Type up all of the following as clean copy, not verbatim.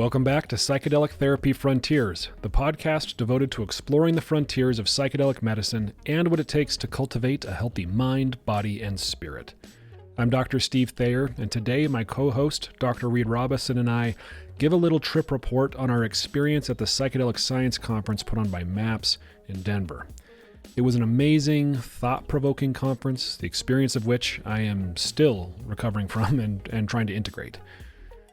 Welcome back to Psychedelic Therapy Frontiers, the podcast devoted to exploring the frontiers of psychedelic medicine and what it takes to cultivate a healthy mind, body, and spirit. I'm Dr. Steve Thayer, and today my co-host, Dr. Reid Robison, and I give a little trip report on our experience at the Psychedelic Science conference put on by MAPS in Denver. It was an amazing, thought-provoking conference, the experience of which I am still recovering from and trying to integrate.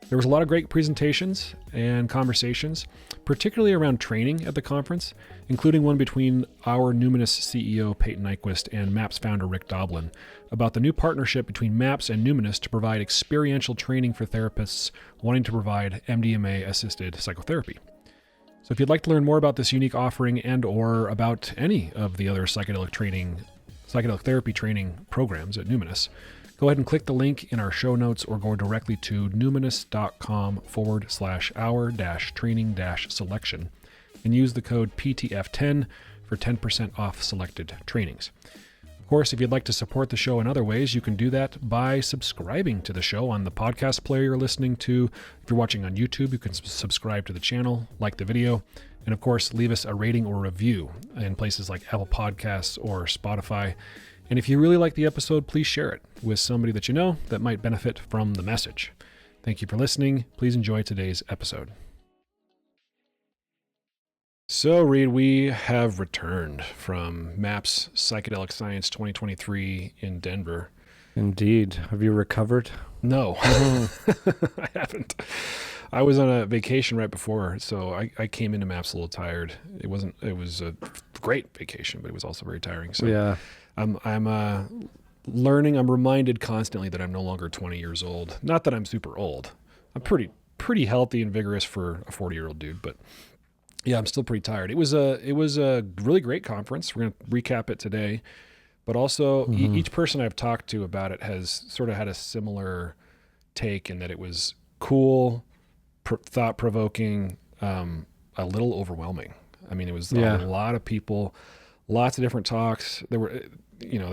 There was a lot of great presentations and conversations, particularly around training at the conference, including one between our Numinus CEO, Peyton Nyquist, and MAPS founder, Reid Robison, about the new partnership between MAPS and Numinus to provide experiential training for therapists wanting to provide MDMA-assisted psychotherapy. So if you'd like to learn more about this unique offering and or about any of the other psychedelic therapy training programs at Numinus, go ahead and click the link in our show notes or go directly to numinus.com/our-training-selection and use the code PTF10 for 10% off selected trainings. Of course, if you'd like to support the show in other ways, you can do that by subscribing to the show on the podcast player you're listening to. If you're watching on YouTube, you can subscribe to the channel, like the video, and of course, leave us a rating or review in places like Apple Podcasts or Spotify. And if you really like the episode, please share it with somebody that you know that might benefit from the message. Thank you for listening. Please enjoy today's episode. So, Reid, we have returned from MAPS Psychedelic Science 2023 in Denver. Indeed. Have you recovered? No, I haven't. I was on a vacation right before, so I came into MAPS a little tired. It was a great vacation, but it was also very tiring. So yeah. I'm learning. I'm reminded constantly that I'm no longer 20 years old. Not that I'm super old. I'm pretty healthy and vigorous for a 40-year-old dude, but yeah, I'm still pretty tired. It was a really great conference. We're going to recap it today, but also each person I've talked to about it has sort of had a similar take in that it was cool, thought-provoking, a little overwhelming. I mean, it was a lot of people, lots of different talks. There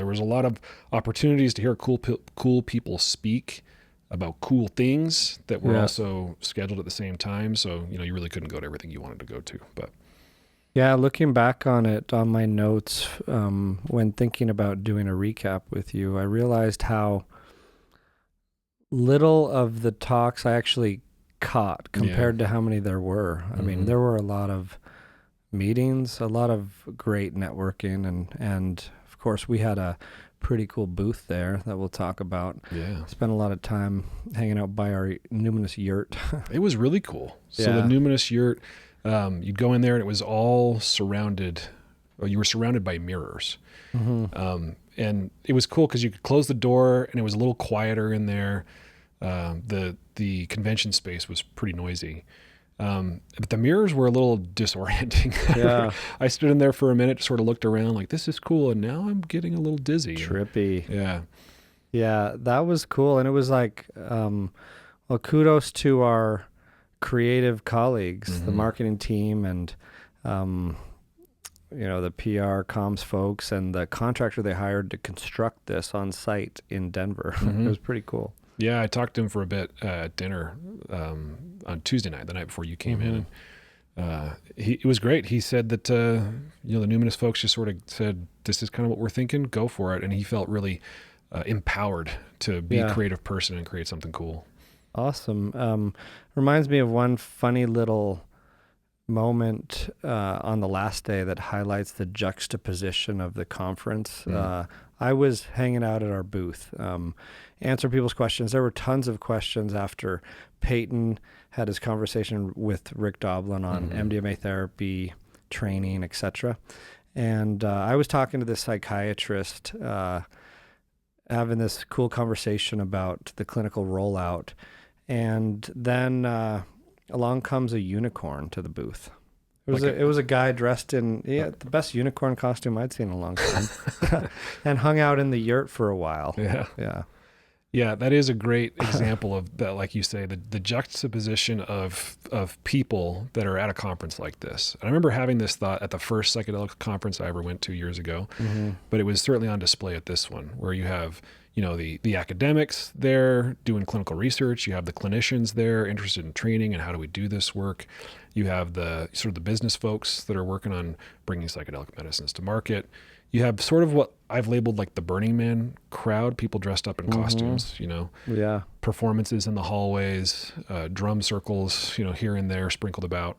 was a lot of opportunities to hear cool people speak about cool things that were also scheduled at the same time. So, you really couldn't go to everything you wanted to go to, but. Yeah, looking back on it, on my notes, when thinking about doing a recap with you, I realized how little of the talks I actually caught compared to how many there were. I mean, there were a lot of meetings, a lot of great networking, and of course we had a pretty cool booth there that we'll talk about. Yeah. Spent a lot of time hanging out by our Numinus yurt. It was really cool. So the Numinus yurt, you'd go in there and it was all you were surrounded by mirrors. And it was cool because you could close the door and it was a little quieter in there. The convention space was pretty noisy. But the mirrors were a little disorienting. Yeah. I stood in there for a minute, sort of looked around like, this is cool. And now I'm getting a little dizzy. Trippy. Yeah. Yeah, that was cool. And it was like, kudos to our creative colleagues, the marketing team and, the PR comms folks and the contractor they hired to construct this on site in Denver. It was pretpretty cool. Yeah, I talked to him for a bit at dinner on Tuesday night, the night before you came in. It was great. He said that the Numinus folks just sort of said, "This is kind of what we're thinking. Go for it." And he felt really empowered to be a creative person and create something cool. Awesome. Reminds me of one funny little moment on the last day that highlights the juxtaposition of the conference. I was hanging out at our booth, answering people's questions. There were tons of questions after Peyton had his conversation with Reid Robison on MDMA therapy, training, etc. And I was talking to this psychiatrist, having this cool conversation about the clinical rollout. And then along comes a unicorn to the booth. It was a guy dressed in the best unicorn costume I'd seen in a long time, and hung out in the yurt for a while. Yeah, that is a great example of that, like you say, the juxtaposition of people that are at a conference like this. And I remember having this thought at the first psychedelic conference I ever went to years ago, but it was certainly on display at this one, where you have the academics there doing clinical research. You have the clinicians there interested in training and how do we do this work. You have the sort of the business folks that are working on bringing psychedelic medicines to market. You have sort of what I've labeled like the Burning Man crowd, people dressed up in costumes, Yeah. performances in the hallways, drum circles, here and there sprinkled about.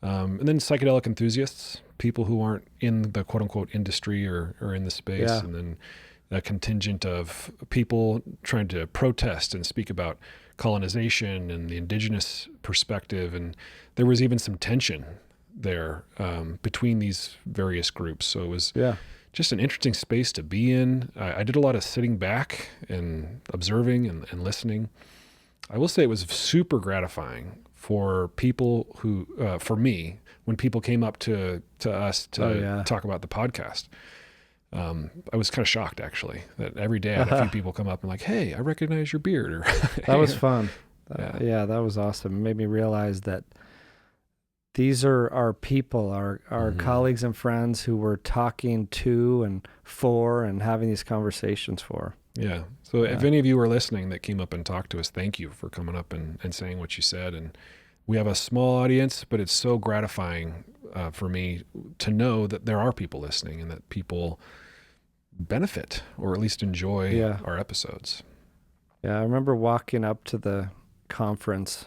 And then psychedelic enthusiasts, people who aren't in the quote unquote industry or in the space. Yeah. And then a contingent of people trying to protest and speak about colonization and the indigenous perspective. And there was even some tension there between these various groups. So it was just an interesting space to be in. I did a lot of sitting back and observing and listening. I will say it was super gratifying for people who, for me, when people came up to us to talk about the podcast. I was kind of shocked, actually, that every day I had a few people come up and like, hey, I recognize your beard. Or that was fun. That was awesome. It made me realize that these are our people, our colleagues and friends who we're talking to and for and having these conversations for. Yeah. So if any of you are listening that came up and talked to us, thank you for coming up and saying what you said. And we have a small audience, but it's so gratifying for me to know that there are people listening and that people benefit or at least enjoy our episodes. Yeah, I remember walking up to the conference.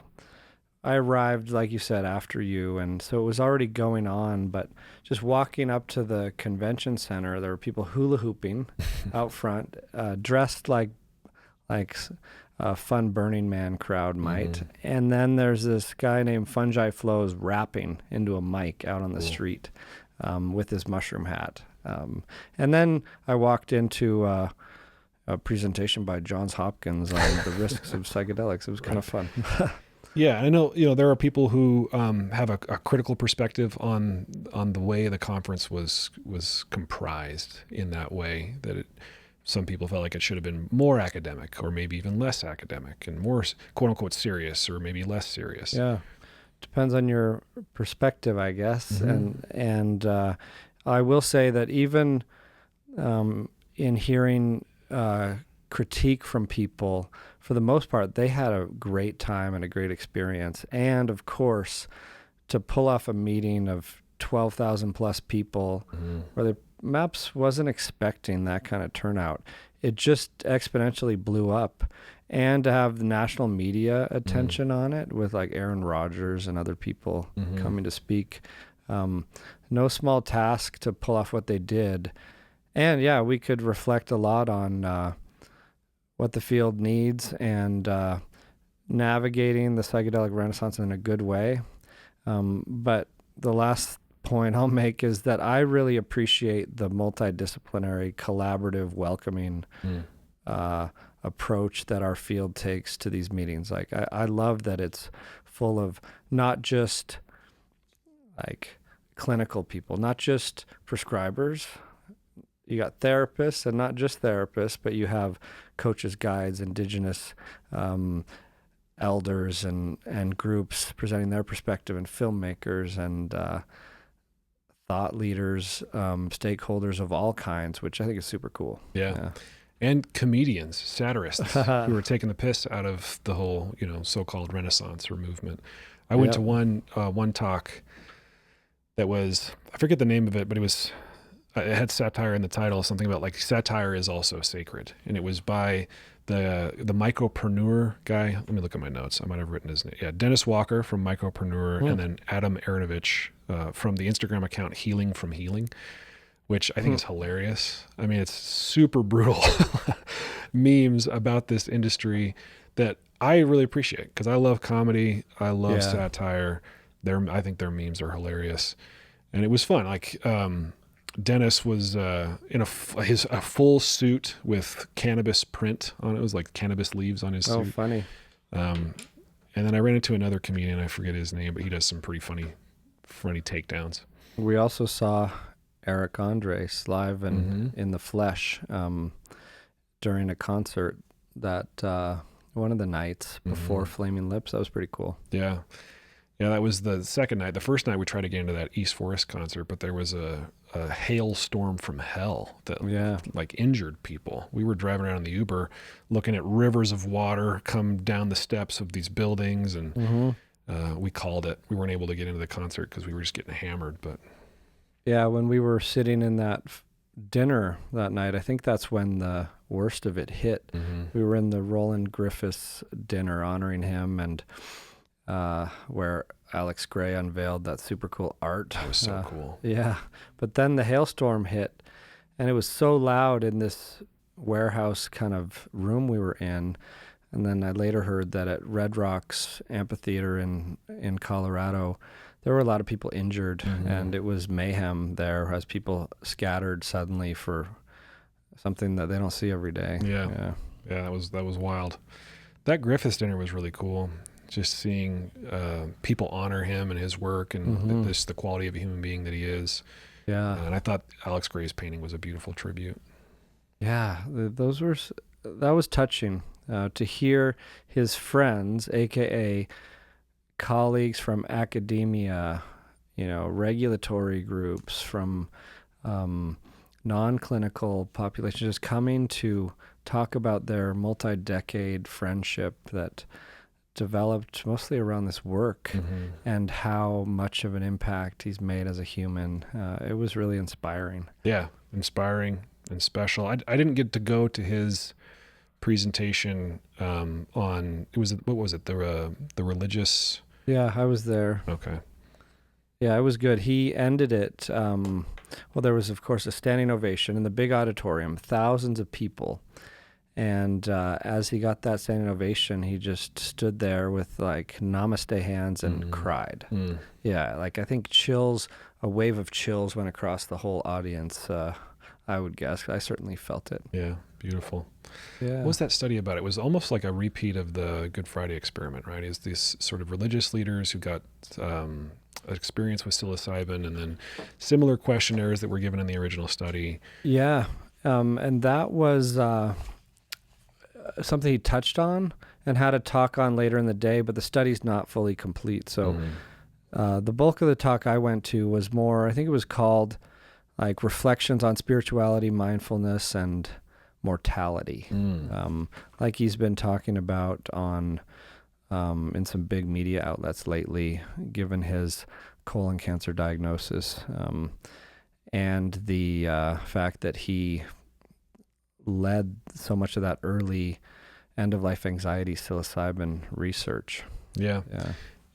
I arrived, like you said, after you, and so it was already going on, but just walking up to the convention center, there were people hula hooping out front, dressed like a fun Burning Man crowd might. And then there's this guy named Fungi Flows rapping into a mic out on the street with his mushroom hat. And then I walked into a presentation by Johns Hopkins on the risks of psychedelics. It was kind of fun. Yeah, I know. There are people who have a critical perspective on the way the conference was comprised in that way. That some people felt like it should have been more academic, or maybe even less academic, and more quote unquote serious, or maybe less serious. Yeah, depends on your perspective, I guess. And I will say that even in hearing critique from people, for the most part, they had a great time and a great experience. And of course, to pull off a meeting of 12,000 plus people, where the MAPS wasn't expecting that kind of turnout, it just exponentially blew up. And to have the national media attention on it, with like Aaron Rodgers and other people coming to speak, no small task to pull off what they did. And yeah, we could reflect a lot on what the field needs and navigating the psychedelic renaissance in a good way. But the last point I'll make is that I really appreciate the multidisciplinary, collaborative, welcoming approach that our field takes to these meetings. Like I love that it's full of not just like clinical people, not just prescribers. You got therapists, and not just therapists, but you have coaches, guides, indigenous elders and groups presenting their perspective, and filmmakers and thought leaders, stakeholders of all kinds, which I think is super cool. Yeah. And comedians, satirists who are taking the piss out of the whole, so-called Renaissance or movement. I went to one talk that was, I forget the name of it, but it had satire in the title, something about like satire is also sacred. And it was by the micropreneur guy. Let me look at my notes. I might have written his name. Yeah, Dennis Walker from Micropreneur, and then Adam Aronovich from the Instagram account Healing from Healing, which I think is hilarious. I mean, it's super brutal memes about this industry that I really appreciate, because I love comedy. I love satire. I think their memes are hilarious. And it was fun. Like, Dennis was in a full suit with cannabis print on it. It was like cannabis leaves on his suit. Oh, funny. And then I ran into another comedian. I forget his name, but he does some pretty funny takedowns. We also saw Eric Andres live and in the flesh during a concert that one of the nights before Flaming Lips. That was pretty cool. Yeah. Yeah, that was the second night. The first night we tried to get into that East Forest concert, but there was a a hailstorm from hell that like injured people. We were driving around in the Uber looking at rivers of water come down the steps of these buildings, and we called it. We weren't able to get into the concert because we were just getting hammered. But yeah, when we were sitting in that dinner that night, I think that's when the worst of it hit. We were in the Roland Griffiths dinner honoring him, and where Alex Gray unveiled that super cool art. That was so cool. Yeah. But then the hailstorm hit, and it was so loud in this warehouse kind of room we were in. And then I later heard that at Red Rocks Amphitheater in Colorado, there were a lot of people injured, and it was mayhem there as people scattered suddenly for something that they don't see every day. Yeah, that was wild. That Griffiths dinner was really cool. Just seeing people honor him and his work, and just the quality of a human being that he is. Yeah, and I thought Alex Gray's painting was a beautiful tribute. Yeah, that was touching to hear his friends, aka colleagues from academia, regulatory groups, from non-clinical populations, just coming to talk about their multi-decade friendship that developed mostly around this work and how much of an impact he's made as a human. It was really inspiring. Yeah, inspiring and special. I didn't get to go to his presentation on, what was it, the religious... Yeah, I was there. Okay. Yeah, it was good. He ended it, there was, of course, a standing ovation in the big auditorium, thousands of people. And as he got that standing ovation, he just stood there with like namaste hands and cried. Yeah, like I think a wave of chills went across the whole audience, I would guess. I certainly felt it. Yeah, beautiful. Yeah. What was that study about? It was almost like a repeat of the Good Friday experiment, right? Is these sort of religious leaders who got experience with psilocybin, and then similar questionnaires that were given in the original study. Yeah, and that was something he touched on and had a talk on later in the day, but the study's not fully complete. So the bulk of the talk I went to was more, I think it was called like Reflections on Spirituality, Mindfulness, and Mortality. Like he's been talking about on in some big media outlets lately, given his colon cancer diagnosis, and the fact that he led so much of that early end-of-life anxiety psilocybin research. Yeah.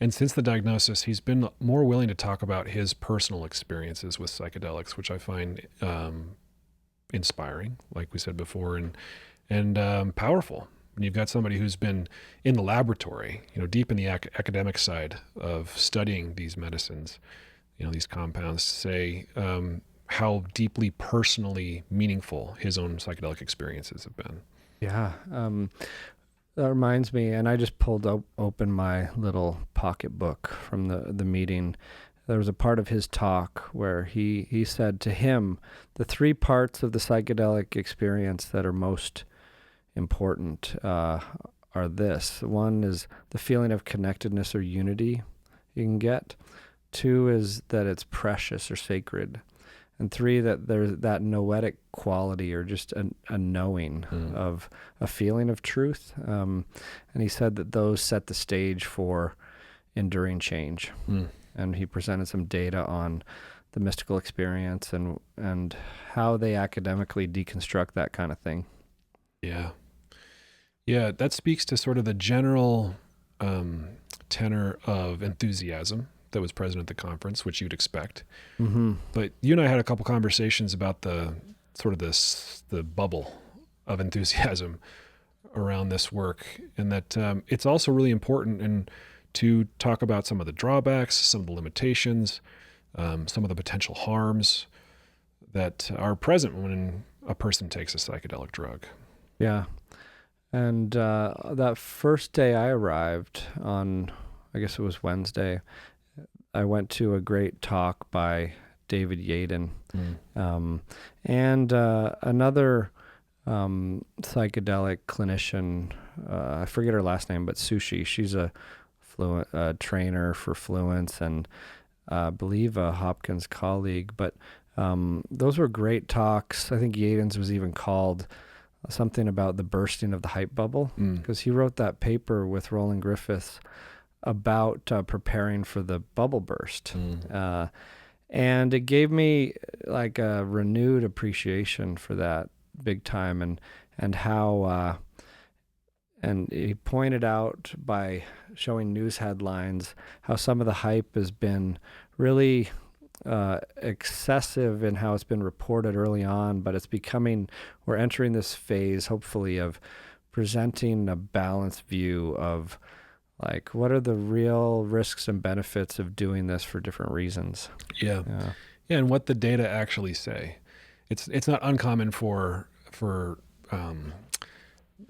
And since the diagnosis, he's been more willing to talk about his personal experiences with psychedelics, which I find inspiring, like we said before, and powerful. When you've got somebody who's been in the laboratory, deep in the academic side of studying these medicines, these compounds, say how deeply personally meaningful his own psychedelic experiences have been. Yeah. That reminds me, and I just pulled open my little pocketbook from the meeting. There was a part of his talk where he said to him, the three parts of the psychedelic experience that are most important are this. One is the feeling of connectedness or unity you can get. Two is that it's precious or sacred. And three, that there's that noetic quality or just a knowing of a feeling of truth. And he said that those set the stage for enduring change. And he presented some data on the mystical experience and how they academically deconstruct that kind of thing. Yeah. Yeah, that speaks to sort of the general tenor of enthusiasm that was present at the conference, which you'd expect. But you and I had a couple conversations about the bubble of enthusiasm around this work, and that it's also really important to talk about some of the drawbacks, some of the limitations, some of the potential harms that are present when a person takes a psychedelic drug. Yeah. And that first day I arrived on, I guess it was Wednesday, I went to a great talk by David Yaden and another psychedelic clinician. I forget her last name, but Sushi. She's a trainer for Fluence and I believe a Hopkins colleague. But Those were great talks. I think Yaden's was even called something about the bursting of the hype bubble, because he wrote that paper with Roland Griffiths about preparing for the bubble burst. And it gave me like a renewed appreciation for that big time, and how, and he pointed out by showing news headlines how some of the hype has been really excessive in how it's been reported early on, but we're entering this phase, hopefully, of presenting a balanced view of like, what are the real risks and benefits of doing this for different reasons? Yeah, and what the data actually say. It's not uncommon for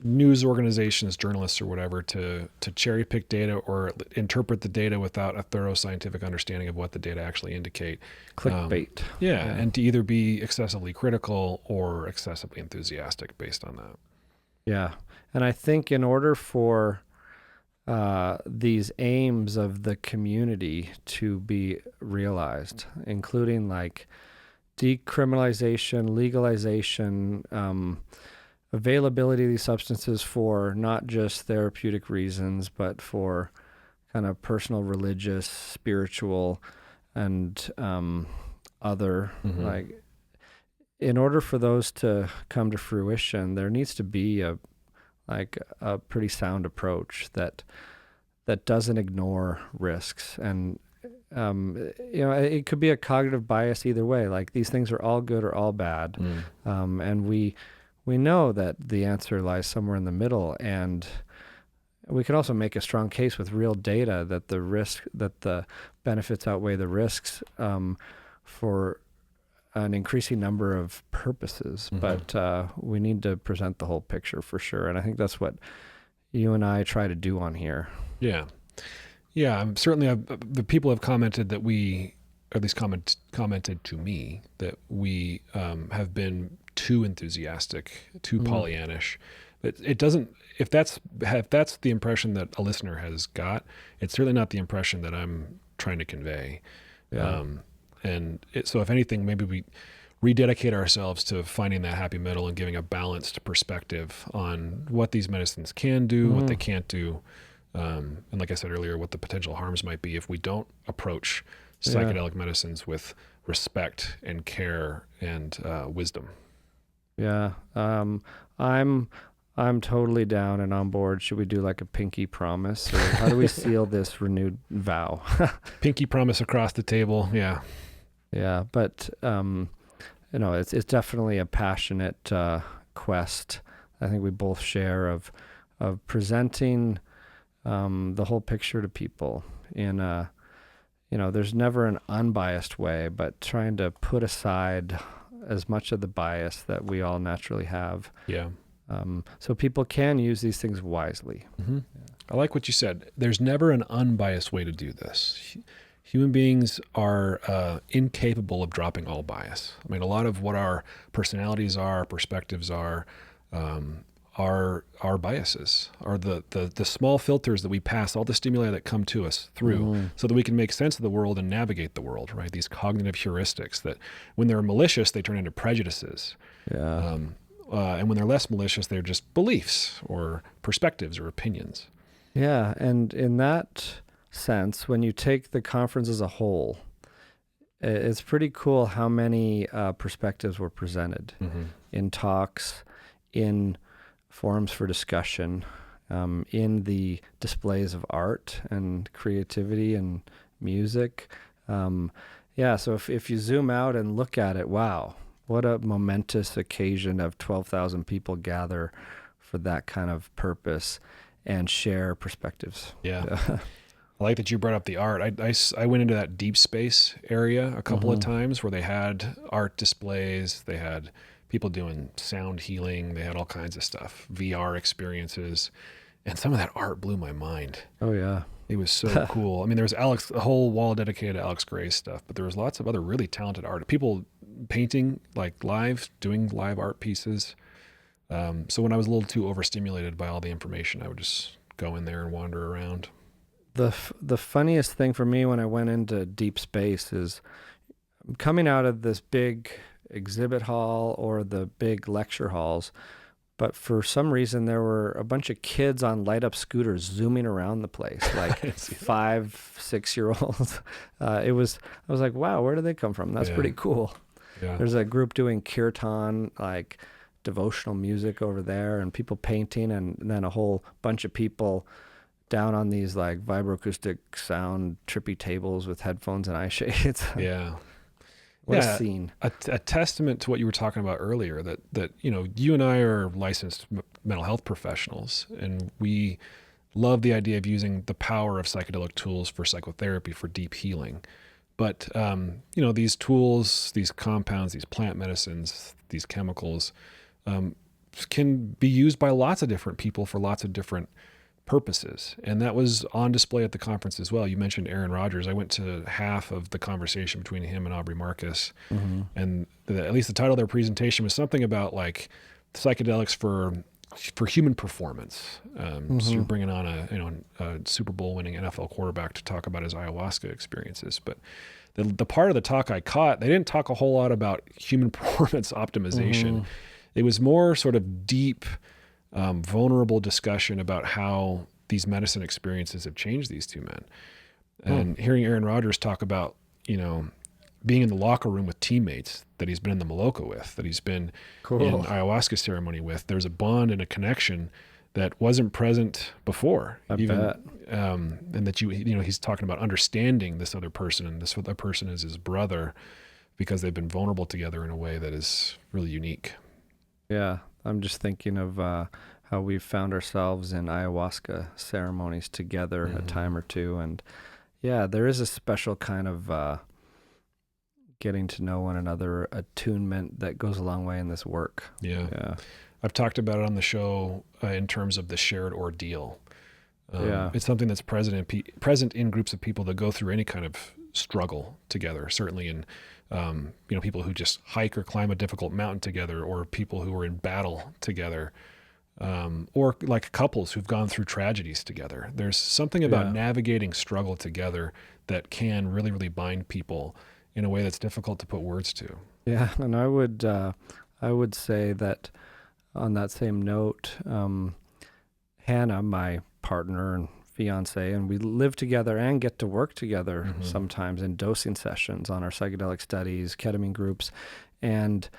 news organizations, journalists, or whatever to cherry pick data or interpret the data without a thorough scientific understanding of what the data actually indicate. Clickbait. And to either be excessively critical or excessively enthusiastic based on that. Yeah, and I think in order for these aims of the community to be realized, including like decriminalization, legalization, availability of these substances for not just therapeutic reasons, but for kind of personal, religious, spiritual, and other, like, in order for those to come to fruition, there needs to be a pretty sound approach that doesn't ignore risks. And it could be a cognitive bias either way. Like, these things are all good or all bad, and we know that the answer lies somewhere in the middle. And we can also make a strong case with real data that the benefits outweigh the risks for an increasing number of purposes, but we need to present the whole picture for sure. And I think that's what you and I try to do on here. Yeah. Certainly the people have commented that we, or at least commented to me, that we have been too enthusiastic, too Pollyannish. It doesn't. If that's the impression that a listener has got, it's certainly not the impression that I'm trying to convey. Yeah. So if anything, maybe we rededicate ourselves to finding that happy middle and giving a balanced perspective on what these medicines can do, what they can't do, and like I said earlier, what the potential harms might be if we don't approach psychedelic medicines with respect and care and wisdom. Yeah. I'm totally down and on board. Should we do like a pinky promise, or how do we seal this renewed vow? Pinky promise across the table. Yeah. Yeah. But, it's definitely a passionate quest. I think we both share of presenting the whole picture to people in there's never an unbiased way, but trying to put aside as much of the bias that we all naturally have. Yeah. So people can use these things wisely. Yeah. I like what you said. There's never an unbiased way to do this. Human beings are incapable of dropping all bias. I mean, a lot of what our personalities are, perspectives are biases, are the small filters that we pass all the stimuli that come to us through so that we can make sense of the world and navigate the world, right? These cognitive heuristics that when they're malicious, they turn into prejudices. Yeah. And when they're less malicious, they're just beliefs or perspectives or opinions. Yeah. And in that sense, when you take the conference as a whole, it's pretty cool how many perspectives were presented in talks, in forums for discussion, in the displays of art and creativity and music. So if you zoom out and look at it, wow, what a momentous occasion of 12,000 people gather for that kind of purpose and share perspectives. Yeah. I like that you brought up the art. I went into that deep space area a couple of times where they had art displays. They had people doing sound healing. They had all kinds of stuff, VR experiences. And some of that art blew my mind. Oh, yeah. It was so cool. I mean, there was a whole wall dedicated to Alex Gray's stuff, but there was lots of other really talented art. People painting like live, doing live art pieces. So when I was a little too overstimulated by all the information, I would just go in there and wander around. The funniest thing for me when I went into deep space is coming out of this big exhibit hall or the big lecture halls, but for some reason there were a bunch of kids on light up scooters zooming around the place, like 5, 6-year-olds. I was like, wow, where do they come from? That's pretty cool. Yeah. There's a group doing kirtan, like devotional music over there, and people painting, and then a whole bunch of people down on these like vibroacoustic sound trippy tables with headphones and eye shades. Yeah. What a scene. A testament to what you were talking about earlier, that you and I are licensed mental health professionals, and we love the idea of using the power of psychedelic tools for psychotherapy, for deep healing. But, these tools, these compounds, these plant medicines, these chemicals can be used by lots of different people for lots of different purposes. And that was on display at the conference as well. You mentioned Aaron Rodgers. I went to half of the conversation between him and Aubrey Marcus. Mm-hmm. And at least the title of their presentation was something about like psychedelics for human performance. So you're bringing on a Super Bowl winning NFL quarterback to talk about his ayahuasca experiences. But the part of the talk I caught, they didn't talk a whole lot about human performance optimization. It was more sort of deep, vulnerable discussion about how these medicine experiences have changed these two men. And hearing Aaron Rodgers talk about, being in the locker room with teammates that he's been in the Maloka with, that he's been in ayahuasca ceremony with, there's a bond and a connection that wasn't present before. I bet. And that he's talking about understanding this other person, and this other person is his brother, because they've been vulnerable together in a way that is really unique. Yeah. I'm just thinking of how we've found ourselves in ayahuasca ceremonies together a time or two. And yeah, there is a special kind of getting to know one another attunement that goes a long way in this work. Yeah. I've talked about it on the show in terms of the shared ordeal. It's something that's present in groups of people that go through any kind of struggle together, certainly in people who just hike or climb a difficult mountain together, or people who are in battle together, or like couples who've gone through tragedies together. There's something about navigating struggle together that can really, really bind people in a way that's difficult to put words to. Yeah. And I would say that on that same note, Hannah, my partner and fiance, and we live together and get to work together sometimes in dosing sessions on our psychedelic studies, ketamine groups. And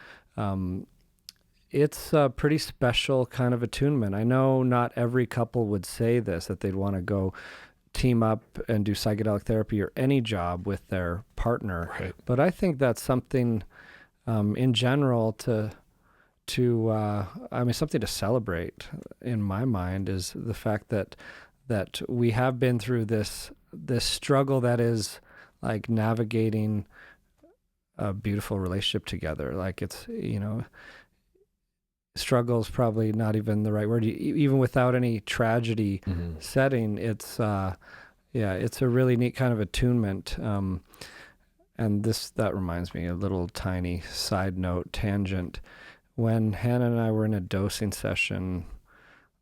it's a pretty special kind of attunement. I know not every couple would say this, that they'd want to go team up and do psychedelic therapy or any job with their partner. Right. But I think that's something in general something to celebrate in my mind, is the fact that we have been through this struggle that is like navigating a beautiful relationship together. Like it's, struggle is probably not even the right word. Even without any tragedy setting, it's it's a really neat kind of attunement. And that reminds me, a little tiny side note tangent. When Hannah and I were in a dosing session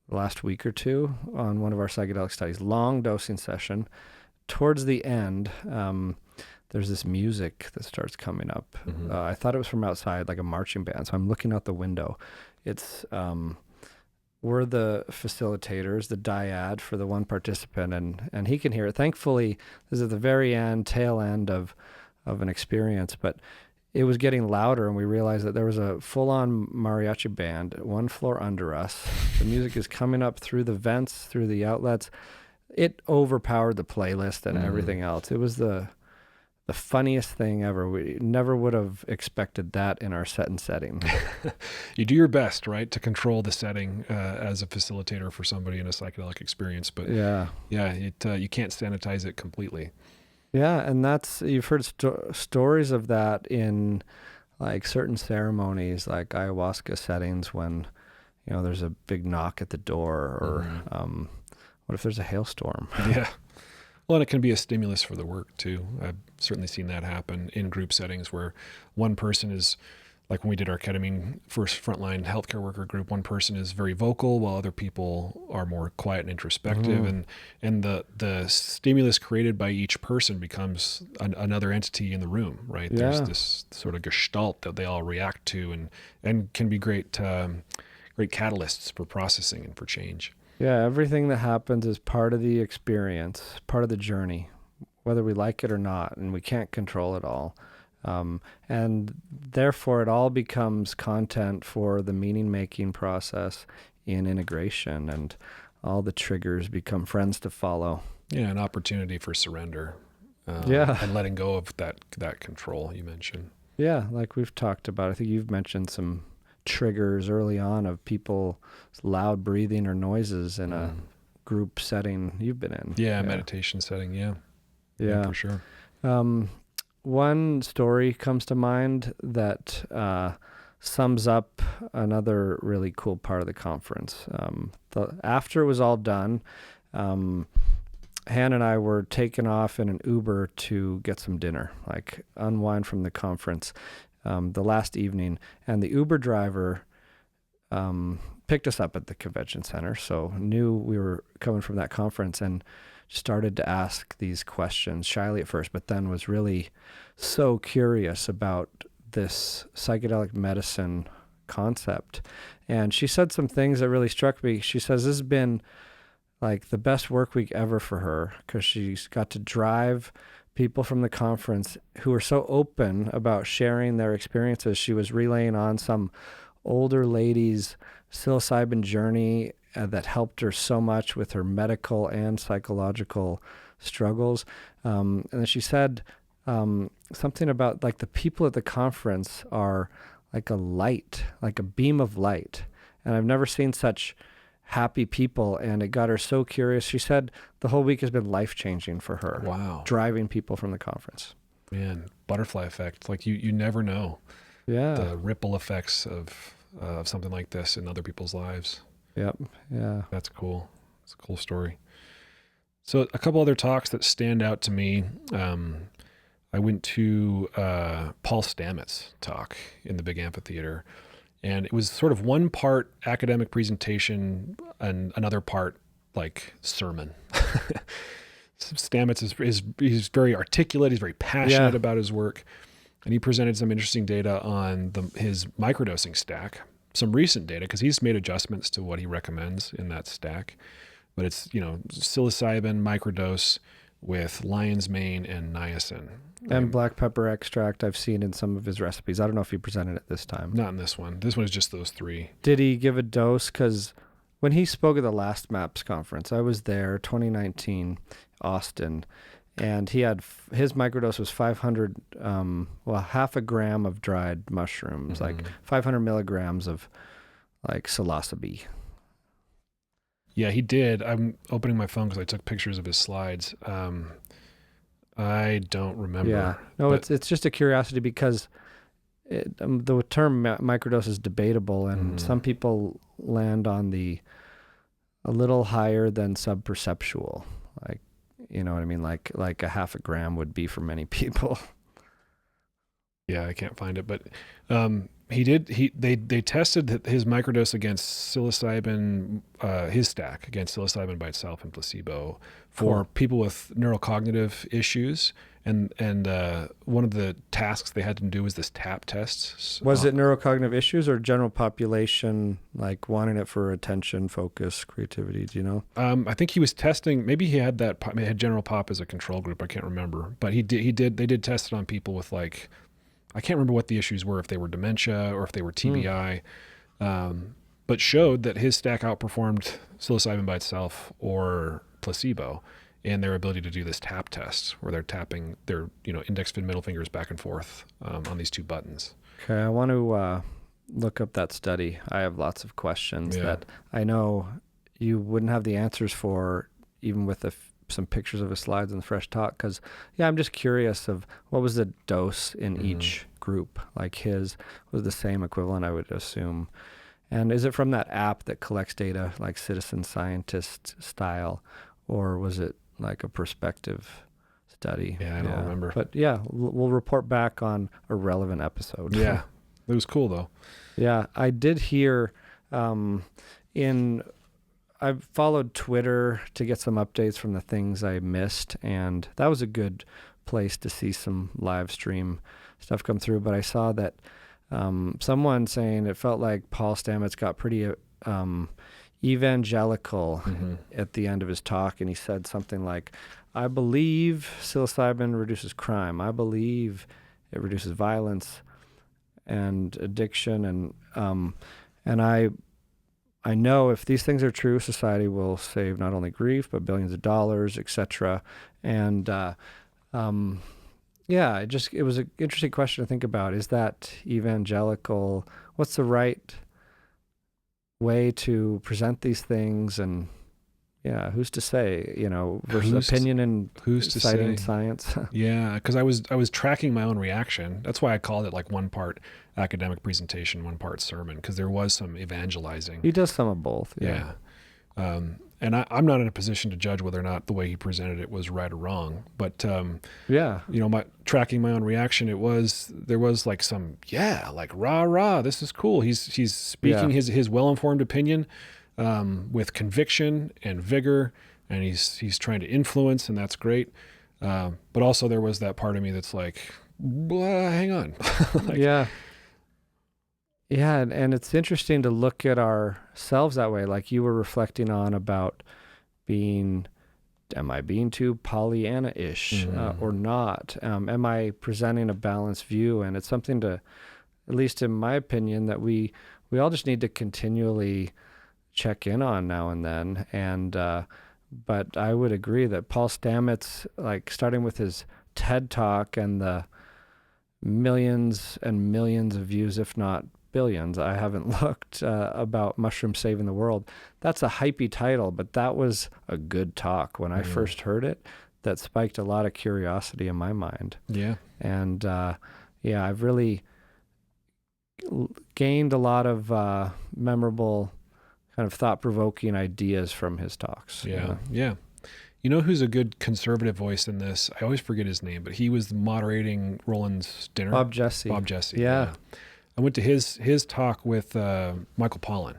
last week or two on one of our psychedelic studies, long dosing session, towards the end, there's this music that starts coming up. I thought it was from outside, like a marching band. So I'm looking out the window. It's, we're the facilitators, the dyad for the one participant, and he can hear it. Thankfully, this is at the very end, tail end of an experience, but it was getting louder, and we realized that there was a full-on mariachi band 1 floor under us. The music is coming up through the vents, through the outlets. It overpowered the playlist and everything else. It was the funniest thing ever. We never would have expected that in our set and setting. You do your best, right, to control the setting as a facilitator for somebody in a psychedelic experience. But you can't sanitize it completely. Yeah, and you've heard stories of that in like certain ceremonies, like ayahuasca settings, when there's a big knock at the door, or what if there's a hailstorm? Yeah. Well, and it can be a stimulus for the work too. I've certainly seen that happen in group settings where one person is like when we did our ketamine first frontline healthcare worker group, one person is very vocal while other people are more quiet and introspective. And the stimulus created by each person becomes another entity in the room, right? Yeah. There's this sort of gestalt that they all react to and can be great catalysts for processing and for change. Yeah, everything that happens is part of the experience, part of the journey, whether we like it or not, and we can't control it all. And therefore, it all becomes content for the meaning-making process in integration, and all the triggers become friends to follow. Yeah, an opportunity for surrender. And letting go of that control you mentioned. Yeah, like we've talked about. I think you've mentioned some triggers early on of people loud breathing or noises in a group setting you've been in. Yeah, meditation setting. Yeah, for sure. One story comes to mind that sums up another really cool part of the conference. After it was all done, Han and I were taken off in an Uber to get some dinner, like unwind from the conference the last evening. And the Uber driver picked us up at the convention center, so knew we were coming from that conference and started to ask these questions, shyly at first, but then was really so curious about this psychedelic medicine concept. And she said some things that really struck me. She says this has been like the best work week ever for her, because she's got to drive people from the conference who were so open about sharing their experiences. She was relaying on some older lady's psilocybin journey that helped her so much with her medical and psychological struggles. And then she said something about like the people at the conference are like a light, like a beam of light. And I've never seen such happy people, and it got her so curious. She said the whole week has been life-changing for her. Wow. Driving people from the conference. Man, butterfly effect. Like you never know the ripple effects of something like this in other people's lives. Yep. Yeah. That's cool. It's a cool story. So a couple other talks that stand out to me. I went to Paul Stamets' talk in the big amphitheater, and it was sort of one part academic presentation and another part like sermon. Stamets he's very articulate. He's very passionate about his work, and he presented some interesting data on his microdosing stack. Some recent data, because he's made adjustments to what he recommends in that stack, but it's psilocybin microdose with lion's mane and niacin and black pepper extract. I've seen in some of his recipes. I don't know if he presented it this time. Not in this one. This one is just those three. Did he give a dose? Because when he spoke at the last MAPS conference, I was there, 2019, Austin, and he had his microdose was 500, half a gram of dried mushrooms, like 500 milligrams of like psilocybe. Yeah, he did. I'm opening my phone because I took pictures of his slides. I don't remember. Yeah, no, it's just a curiosity because the term microdose is debatable, and some people land on a little higher than subperceptual, like. You know what I mean? Like a half a gram would be for many people. Yeah, I can't find it, but they tested his microdose against psilocybin, his stack against psilocybin by itself and placebo for people with neurocognitive issues. And one of the tasks they had to do was this TAP test. Was it neurocognitive issues or general population, like wanting it for attention, focus, creativity? Do you know? I think he was testing. Maybe he had had general pop as a control group. I can't remember, but they did test it on people with like, I can't remember what the issues were, if they were dementia or if they were TBI, but showed that his stack outperformed psilocybin by itself or placebo in their ability to do this tap test where they're tapping their index and middle fingers back and forth on these two buttons. Okay, I want to look up that study. I have lots of questions that I know you wouldn't have the answers for, even with some pictures of his slides in the Fresh Talk, because I'm just curious of what was the dose in each group. Like his was the same equivalent, I would assume. And is it from that app that collects data like citizen scientist style, or was it like a perspective study? Yeah, I don't remember. But we'll report back on a relevant episode. Yeah. It was cool though. Yeah, I did hear I've followed Twitter to get some updates from the things I missed, and that was a good place to see some live stream stuff come through. But I saw that someone saying it felt like Paul Stamets got pretty evangelical at the end of his talk, and he said something like, I believe psilocybin reduces crime. I believe it reduces violence and addiction, and I know if these things are true, society will save not only grief but billions of dollars, etc. And it was an interesting question to think about. Is that evangelical? What's the right way to present these things? And who's to say, versus opinion and citing science? Yeah, because I was tracking my own reaction. That's why I called it like one part academic presentation, one part sermon, because there was some evangelizing. He does some of both. Yeah. And I'm not in a position to judge whether or not the way he presented it was right or wrong. But my tracking my own reaction, there was like some like rah, this is cool. He's speaking his well-informed opinion with conviction and vigor, and he's trying to influence, and that's great. But also there was that part of me that's like, hang on. Yeah, and it's interesting to look at ourselves that way, like you were reflecting on about am I being too Pollyanna-ish or not? Am I presenting a balanced view? And it's something to, at least in my opinion, that we all just need to continually check in on now and then. And but I would agree that Paul Stamets, like starting with his TED Talk and the millions and millions of views, if not billions, I haven't looked, about mushrooms saving the world. That's a hypey title, but that was a good talk when I first heard it. That spiked a lot of curiosity in my mind. Yeah. And I've really gained a lot of memorable, kind of thought-provoking ideas from his talks. Yeah. You know who's a good conservative voice in this? I always forget his name, but he was moderating Roland's dinner. Bob Jesse. Yeah. I went to his talk with Michael Pollan.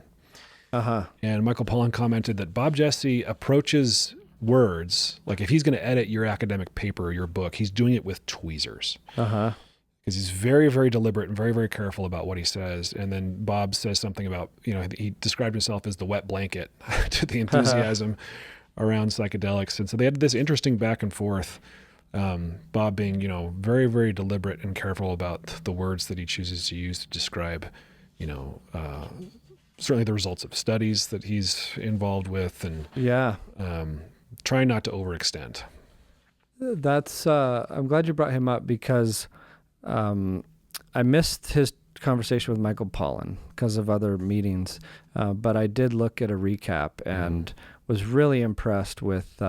And Michael Pollan commented that Bob Jesse approaches words, like if he's going to edit your academic paper or your book, he's doing it with tweezers. Because he's very, very deliberate and very, very careful about what he says. And then Bob says something about, he described himself as the wet blanket to the enthusiasm around psychedelics. And so they had this interesting back and forth. Bob being, very, very deliberate and careful about the words that he chooses to use to describe, certainly the results of studies that he's involved with, and trying not to overextend. That's I'm glad you brought him up, because I missed his conversation with Michael Pollan because of other meetings, but I did look at a recap and was really impressed with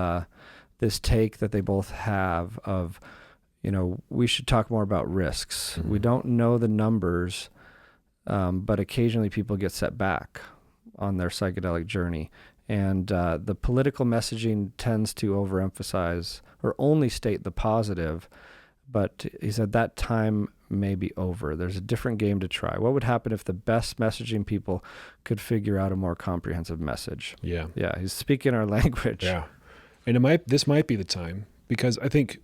this take that they both have of, we should talk more about risks. We don't know the numbers, but occasionally people get set back on their psychedelic journey. And the political messaging tends to overemphasize or only state the positive. But he said that time may be over. There's a different game to try. What would happen if the best messaging people could figure out a more comprehensive message? Yeah, he's speaking our language. Yeah. And this might be the time, because I think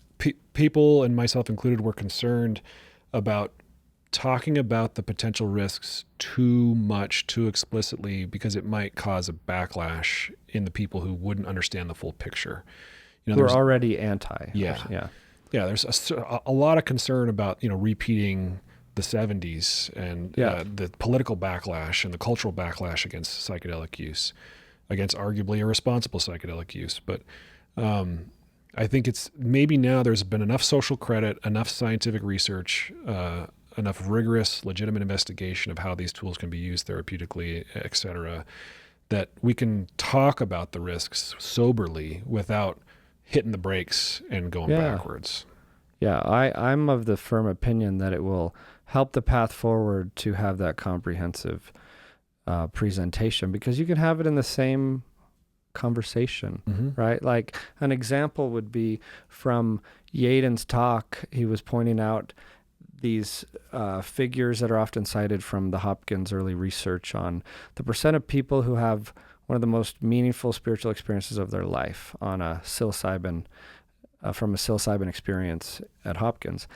people, and myself included, were concerned about talking about the potential risks too much, too explicitly, because it might cause a backlash in the people who wouldn't understand the full picture. We're already anti. Yeah. There's a lot of concern about repeating the 70s and the political backlash and the cultural backlash against psychedelic use, against arguably irresponsible psychedelic use. But I think it's maybe now there's been enough social credit, enough scientific research, enough rigorous, legitimate investigation of how these tools can be used therapeutically, et cetera, that we can talk about the risks soberly without hitting the brakes and going backwards. Yeah, I'm of the firm opinion that it will help the path forward to have that comprehensive presentation, because you can have it in the same conversation, right? Like an example would be from Yaden's talk. He was pointing out these figures that are often cited from the Hopkins early research on the percent of people who have one of the most meaningful spiritual experiences of their life on a psilocybin, from a psilocybin experience at Hopkins.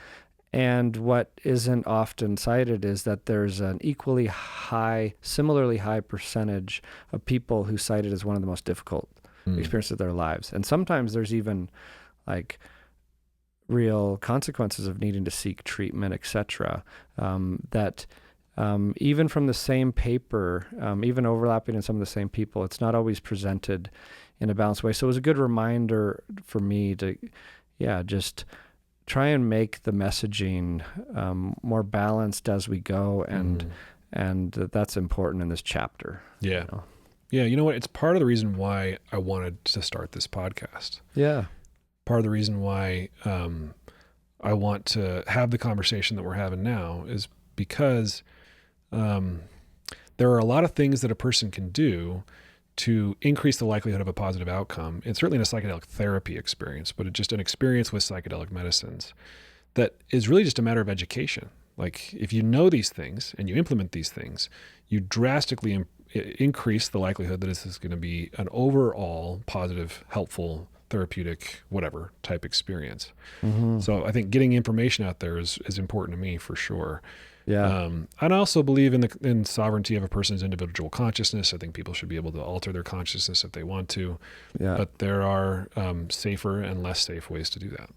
And what isn't often cited is that there's an equally high, similarly high percentage of people who cite it as one of the most difficult experiences of their lives. And sometimes there's even like real consequences of needing to seek treatment, etc. That even from the same paper, even overlapping in some of the same people, it's not always presented in a balanced way. So it was a good reminder for me to, just try and make the messaging more balanced as we go, and that's important in this chapter. Yeah. Yeah, you know what? It's part of the reason why I wanted to start this podcast. Yeah. Part of the reason why I want to have the conversation that we're having now is because there are a lot of things that a person can do to increase the likelihood of a positive outcome. It's certainly in a psychedelic therapy experience, but it's just an experience with psychedelic medicines that is really just a matter of education. Like if you know these things and you implement these things, you drastically increase the likelihood that this is going to be an overall positive, helpful, therapeutic, whatever type experience. So I think getting information out there is important to me for sure. Yeah. I also believe in sovereignty of a person's individual consciousness. I think people should be able to alter their consciousness if they want to. Yeah. But there are safer and less safe ways to do that.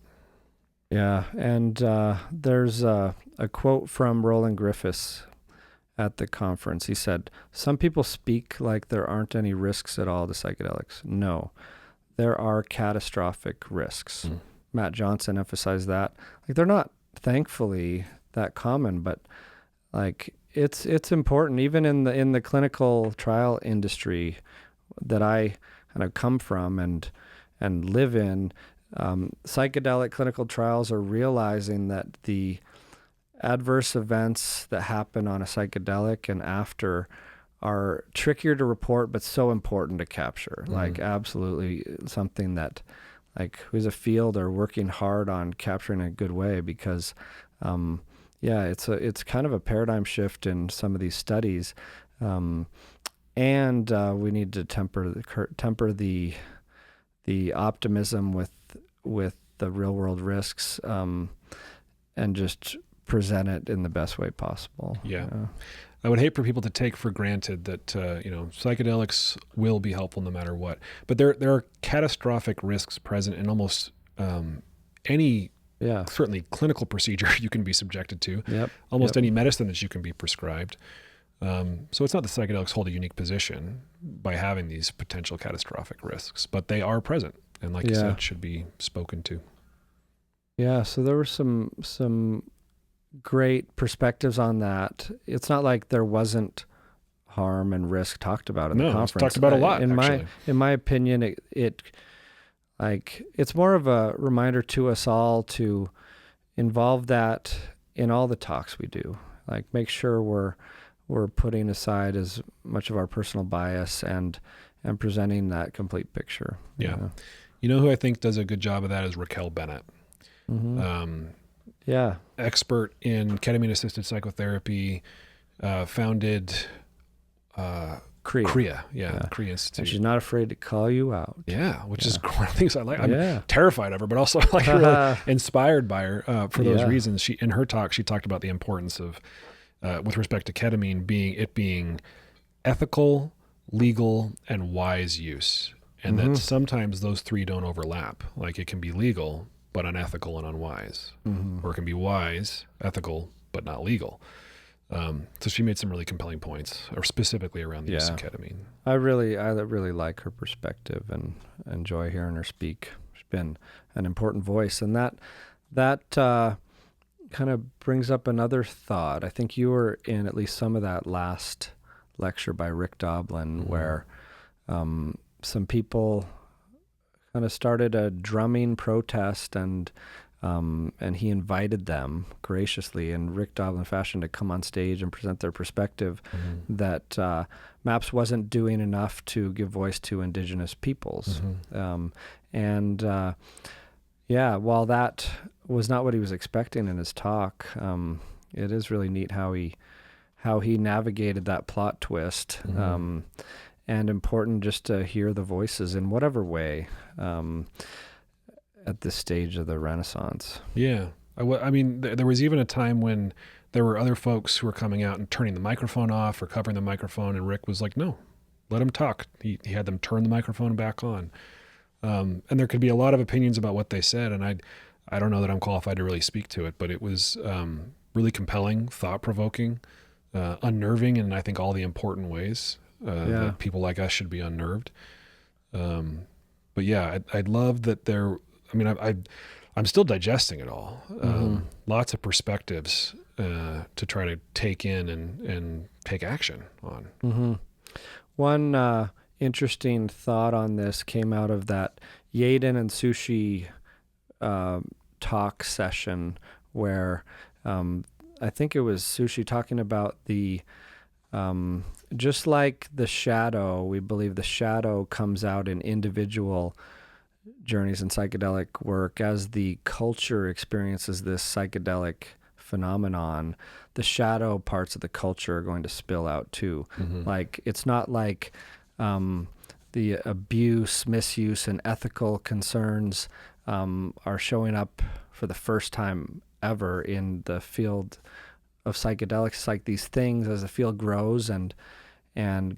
Yeah. And there's a quote from Roland Griffiths at the conference. He said, "Some people speak like there aren't any risks at all to psychedelics. No, there are catastrophic risks." Matt Johnson emphasized that. Like they're not, thankfully, that common, but like it's important even in the clinical trial industry that I kind of come from and live in. Psychedelic clinical trials are realizing that the adverse events that happen on a psychedelic and after are trickier to report, but so important to capture. Like absolutely something that like who's a field are working hard on capturing in a good way, because it's kind of a paradigm shift in some of these studies, and we need to temper the optimism with the real world risks, and just present it in the best way possible. Yeah. I would hate for people to take for granted that psychedelics will be helpful no matter what. But there are catastrophic risks present in almost any certainly clinical procedure you can be subjected to. Almost any medicine that you can be prescribed. So it's not that psychedelics hold a unique position by having these potential catastrophic risks, but they are present, and like you said, should be spoken to. Yeah. So there were some great perspectives on that. It's not like there wasn't harm and risk talked about in the conference. It's talked about a lot. In my opinion, it's more of a reminder to us all to involve that in all the talks we do. Like make sure we're putting aside as much of our personal bias and presenting that complete picture. Yeah. You know who I think does a good job of that is Raquel Bennett. Expert in ketamine-assisted psychotherapy, founded CREA. CREA Institute. And she's not afraid to call you out. Yeah, which is one of the things I like. I'm terrified of her, but also like really inspired by her for those reasons. In her talk, she talked about the importance of, with respect to ketamine, being ethical, legal, and wise use. And that sometimes those three don't overlap. Like it can be legal, but unethical and unwise. Or it can be wise, ethical, but not legal. So she made some really compelling points, or specifically around the use of ketamine. I really like her perspective and enjoy hearing her speak. She's been an important voice. And that kind of brings up another thought. I think you were in at least some of that last lecture by Reid Robison, where some people kind of started a drumming protest, and he invited them graciously in Reid Robison fashion to come on stage and present their perspective that MAPS wasn't doing enough to give voice to Indigenous peoples. Yeah, while that was not what he was expecting in his talk, it is really neat how he navigated that plot twist, and important just to hear the voices in whatever way at this stage of the Renaissance. Yeah. I mean, there was even a time when there were other folks who were coming out and turning the microphone off or covering the microphone, and Rick was like, no, let him talk. He had them turn the microphone back on. And there could be a lot of opinions about what they said, and I don't know that I'm qualified to really speak to it, but it was really compelling, thought-provoking, unnerving, and I think all the important ways that people like us should be unnerved. But yeah, I'd love that there. I mean, I'm still digesting it all. Lots of perspectives to try to take in and take action on. One interesting thought on this came out of that Yaden and Sushi talk session where I think it was Sushi talking about the just like the shadow, we believe the shadow comes out in individual journeys in psychedelic work. As the culture experiences this psychedelic phenomenon, the shadow parts of the culture are going to spill out too. Like, it's not like the abuse, misuse, and ethical concerns are showing up for the first time ever in the field of psychedelics. It's like these things, as the field grows and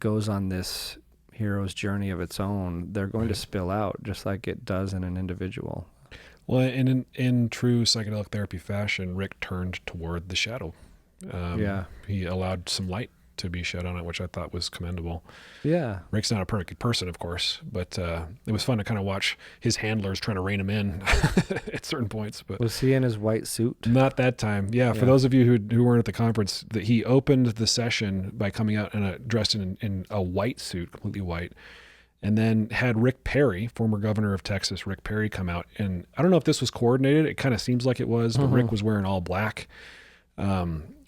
goes on this hero's journey of its own, they're going to spill out just like it does in an individual. Well, and in true psychedelic therapy fashion, Rick turned toward the shadow. He allowed some light to be shed on it, which I thought was commendable. Yeah. Rick's not a perfect person, of course, but it was fun to kind of watch his handlers trying to rein him in at certain points. But was he in his white suit? Not that time. Yeah. For those of you who weren't at the conference, that he opened the session by coming out dressed in a white suit, completely white, and then had Rick Perry, former governor of Texas, Rick Perry, come out. And I don't know if this was coordinated. It kind of seems like it was, but Rick was wearing all black.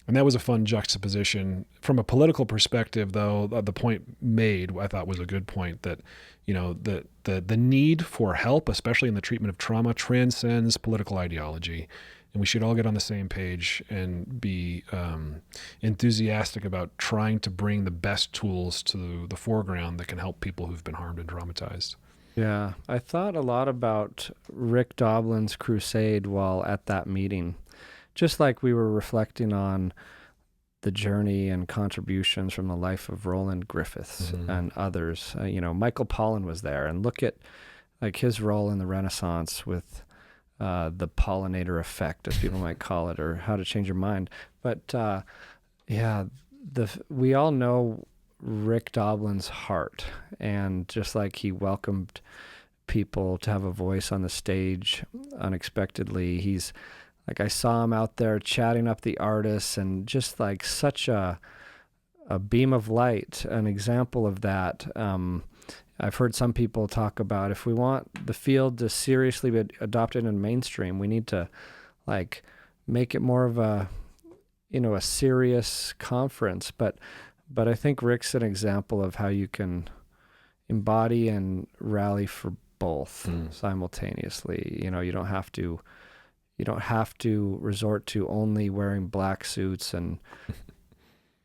And that was a fun juxtaposition. From a political perspective, though, the point made, I thought, was a good point, that, you know, the need for help, especially in the treatment of trauma, transcends political ideology. And we should all get on the same page and be enthusiastic about trying to bring the best tools to the foreground that can help people who've been harmed and traumatized. Yeah, I thought a lot about Rick Doblin's crusade while at that meeting. Just like we were reflecting on the journey and contributions from the life of Roland Griffiths and others. Michael Pollan was there, and look at like his role in the Renaissance with the pollinator effect, as people might call it, or how to change your mind. But we all know Rick Doblin's heart, and just like he welcomed people to have a voice on the stage unexpectedly, he's like, I saw him out there chatting up the artists, and just like such a beam of light, an example of that. I've heard some people talk about, if we want the field to seriously be adopted in mainstream, we need to like make it more of a serious conference. But I think Rick's an example of how you can embody and rally for both simultaneously. You don't have to resort to only wearing black suits and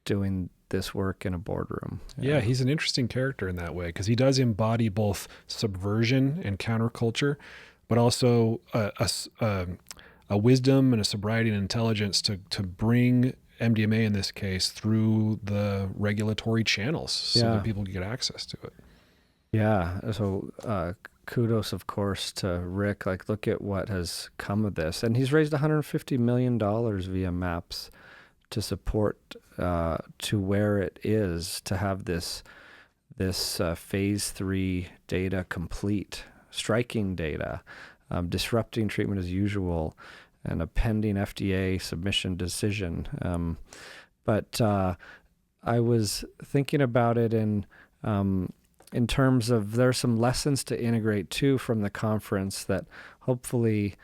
doing this work in a boardroom. Yeah, he's an interesting character in that way, because he does embody both subversion and counterculture, but also a wisdom and a sobriety and intelligence to bring MDMA, in this case, through the regulatory channels so that people can get access to it. Yeah, so kudos, of course, to Rick. Like, look at what has come of this. And he's raised $150 million via MAPS to support to where it is to have this phase 3 data complete, striking data, disrupting treatment as usual, and a pending FDA submission decision. But I was thinking about it in terms of, there's some lessons to integrate too from the conference that hopefully,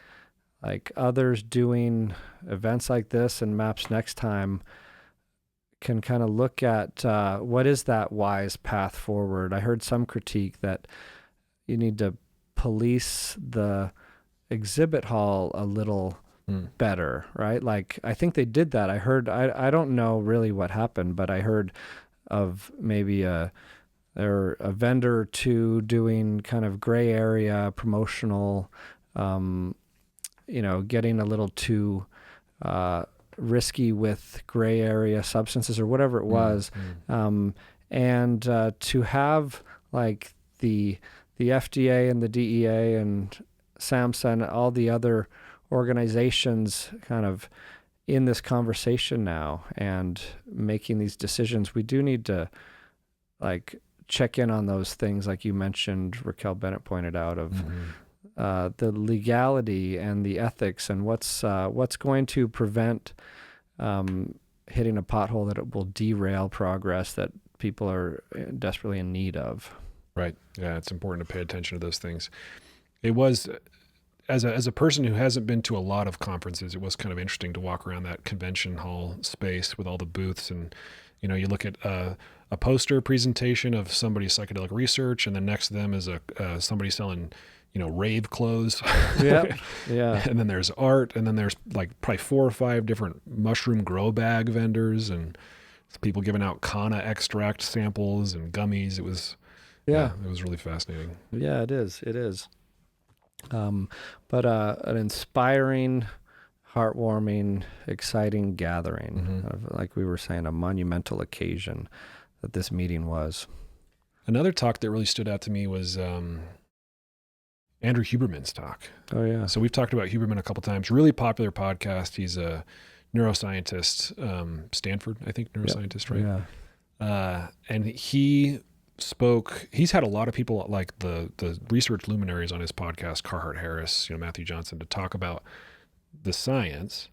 like others doing events like this and MAPS next time, can kind of look at what is that wise path forward. I heard some critique that you need to police the exhibit hall a little better, right? Like, I think they did that. I don't know really what happened, but I heard of maybe a vendor or two doing kind of gray area promotional, getting a little too risky with gray area substances or whatever it was. And to have like the FDA and the DEA and SAMHSA and all the other organizations kind of in this conversation now and making these decisions, we do need to like check in on those things, like you mentioned, Raquel Bennett pointed out, of the legality and the ethics and what's going to prevent hitting a pothole that it will derail progress that people are desperately in need of. Right. Yeah, it's important to pay attention to those things. It was, as a person who hasn't been to a lot of conferences, it was kind of interesting to walk around that convention hall space with all the booths, and you look at a poster presentation of somebody's psychedelic research, and then next to them is somebody selling rave clothes. Yeah. And then there's art, and then there's like probably 4 or 5 different mushroom grow bag vendors, and people giving out Kana extract samples and gummies. It was really fascinating. Yeah, it is. But an inspiring, heartwarming, exciting gathering, like we were saying, a monumental occasion that this meeting was. Another talk that really stood out to me was Andrew Huberman's talk. Oh, yeah. So we've talked about Huberman a couple times. Really popular podcast. He's a neuroscientist, Stanford, I think, neuroscientist, right? Yeah. And he's had a lot of people like the research luminaries on his podcast, Carhart Harris, Matthew Johnson, to talk about the science.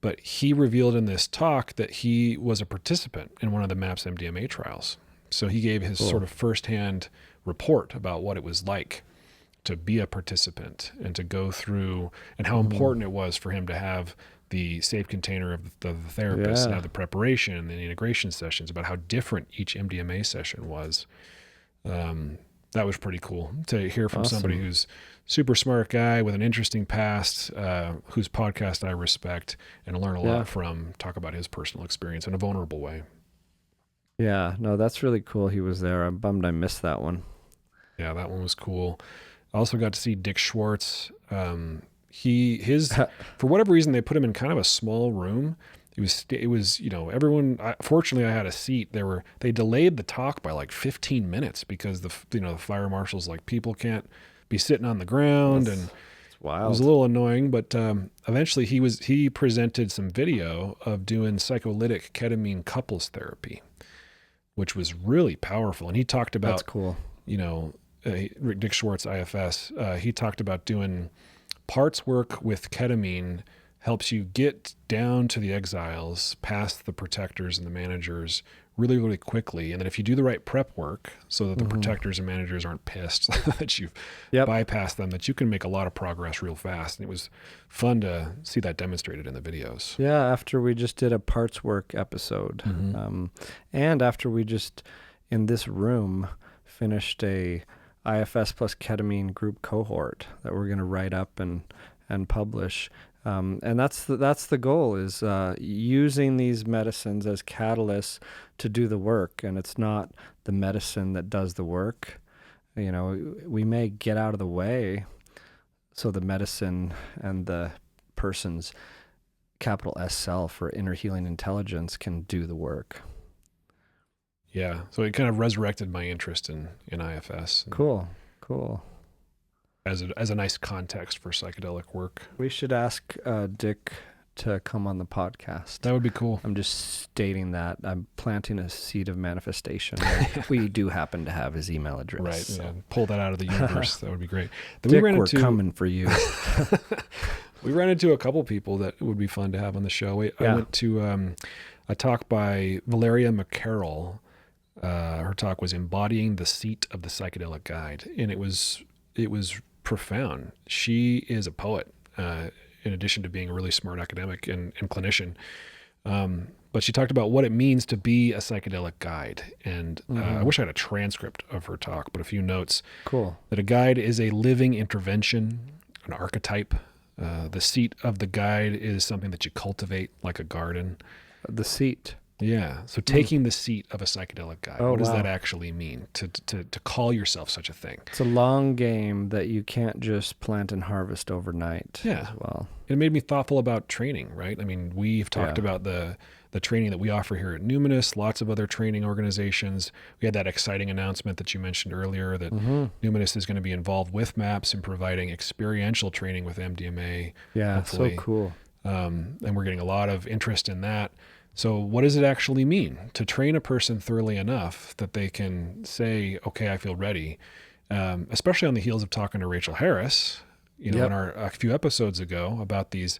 But he revealed in this talk that he was a participant in one of the MAPS MDMA trials. So he gave his sort of firsthand report about what it was like to be a participant and to go through, and how important it was for him to have the safe container of the therapist and have the preparation and the integration sessions, about how different each MDMA session was. That was pretty cool to hear from somebody who's super smart guy with an interesting past, whose podcast I respect and learn a lot from, talk about his personal experience in a vulnerable way. Yeah, no, that's really cool. He was there. I'm bummed I missed that one. Yeah, that one was cool. I also got to see Dick Schwartz. For whatever reason, they put him in kind of a small room. It was everyone. Fortunately, I had a seat. They delayed the talk by like 15 minutes because the fire marshal's like, people can't be sitting on the ground, and it's wild. It was a little annoying. But eventually, he presented some video of doing psycholytic ketamine couples therapy, which was really powerful. And he talked about, that's cool. Dick Schwartz, IFS, he talked about doing parts work with ketamine helps you get down to the exiles, past the protectors and the managers really, really quickly. And then if you do the right prep work so that the protectors and managers aren't pissed that you've bypassed them, that you can make a lot of progress real fast. And it was fun to see that demonstrated in the videos. Yeah, after we just did a parts work episode. And after we just, in this room, finished a IFS plus ketamine group cohort that we're going to write up and publish. And that's the goal, is using these medicines as catalysts to do the work. And it's not the medicine that does the work. We may get out of the way so the medicine and the person's capital S self or inner healing intelligence can do the work. Yeah, so it kind of resurrected my interest in IFS. Cool. As a nice context for psychedelic work. We should ask Dick to come on the podcast. That would be cool. I'm just stating that. I'm planting a seed of manifestation. We do happen to have his email address. Right, so. yeah. Pull that out of the universe. That would be great. Dick, we're coming for you. We ran into a couple people that would be fun to have on the show. I went to a talk by Valeria McCarroll. Her talk was Embodying the Seat of the Psychedelic Guide, and it was profound. She is a poet, in addition to being a really smart academic and clinician. But she talked about what it means to be a psychedelic guide. And I wish I had a transcript of her talk, but a few notes. Cool. That a guide is a living intervention, an archetype. The seat of the guide is something that you cultivate like a garden. The seat. Yeah. So taking the seat of a psychedelic guide, Oh, what does wow. that actually mean to call yourself such a thing? It's a long game that you can't just plant and harvest overnight Yeah. as well. It made me thoughtful about training, right? I mean, we've talked about the training that we offer here at Numinus, lots of other training organizations. We had that exciting announcement that you mentioned earlier that Numinus is going to be involved with MAPS in providing experiential training with MDMA. Yeah, hopefully. so cool. And we're getting a lot of interest in that. So what does it actually mean to train a person thoroughly enough that they can say, okay, I feel ready, especially on the heels of talking to Rachel Harris, in a few episodes ago about these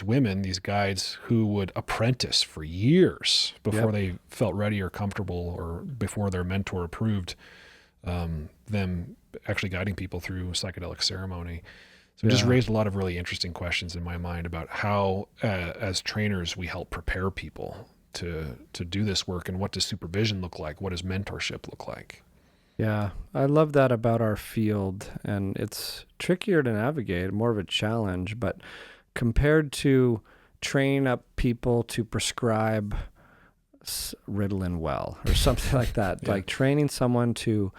women, these guides who would apprentice for years before they felt ready or comfortable, or before their mentor approved them actually guiding people through psychedelic ceremony. So it just raised a lot of really interesting questions in my mind about how, as trainers, we help prepare people to do this work, and what does supervision look like? What does mentorship look like? Yeah, I love that about our field, and it's trickier to navigate, more of a challenge, but compared to train up people to prescribe Ritalin well or something like that, like training someone to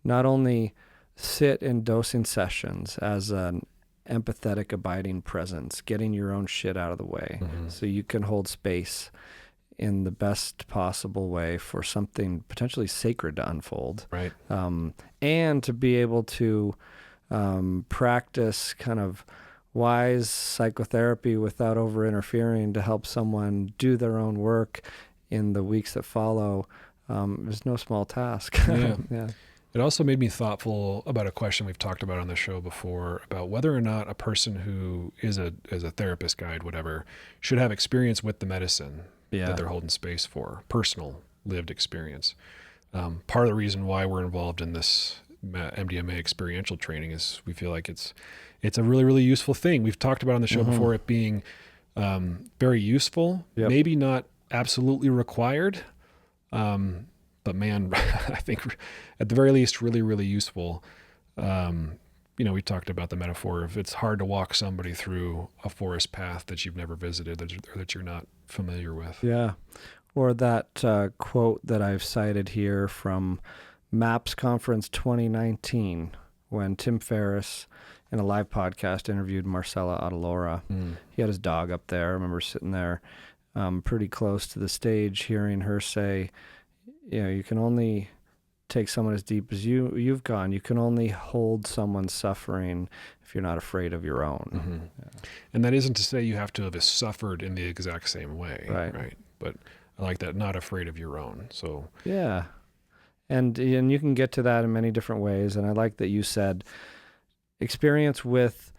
not only sit in dosing sessions as an empathetic, abiding presence, getting your own shit out of the way so you can hold space in the best possible way for something potentially sacred to unfold. Right. And to be able to practice kind of wise psychotherapy without over interfering to help someone do their own work in the weeks that follow is no small task. Yeah. It also made me thoughtful about a question we've talked about on the show before, about whether or not a person who is a therapist, guide, whatever, should have experience with the medicine that they're holding space for, personal lived experience. Part of the reason why we're involved in this MDMA experiential training is we feel like it's a really, really useful thing. We've talked about on the show before it being very useful, maybe not absolutely required, but man, I think at the very least, really, really useful. We talked about the metaphor of it's hard to walk somebody through a forest path that you've never visited or that you're not familiar with. Yeah. Or that quote that I've cited here from MAPS Conference 2019, when Tim Ferriss in a live podcast interviewed Marcella Adelora. He had his dog up there. I remember sitting there pretty close to the stage, hearing her say, you can only take someone as deep as you've gone. You can only hold someone's suffering if you're not afraid of your own. And that isn't to say you have to have suffered in the exact same way, right? But I like that, not afraid of your own. So yeah, and you can get to that in many different ways. And I like that you said experience with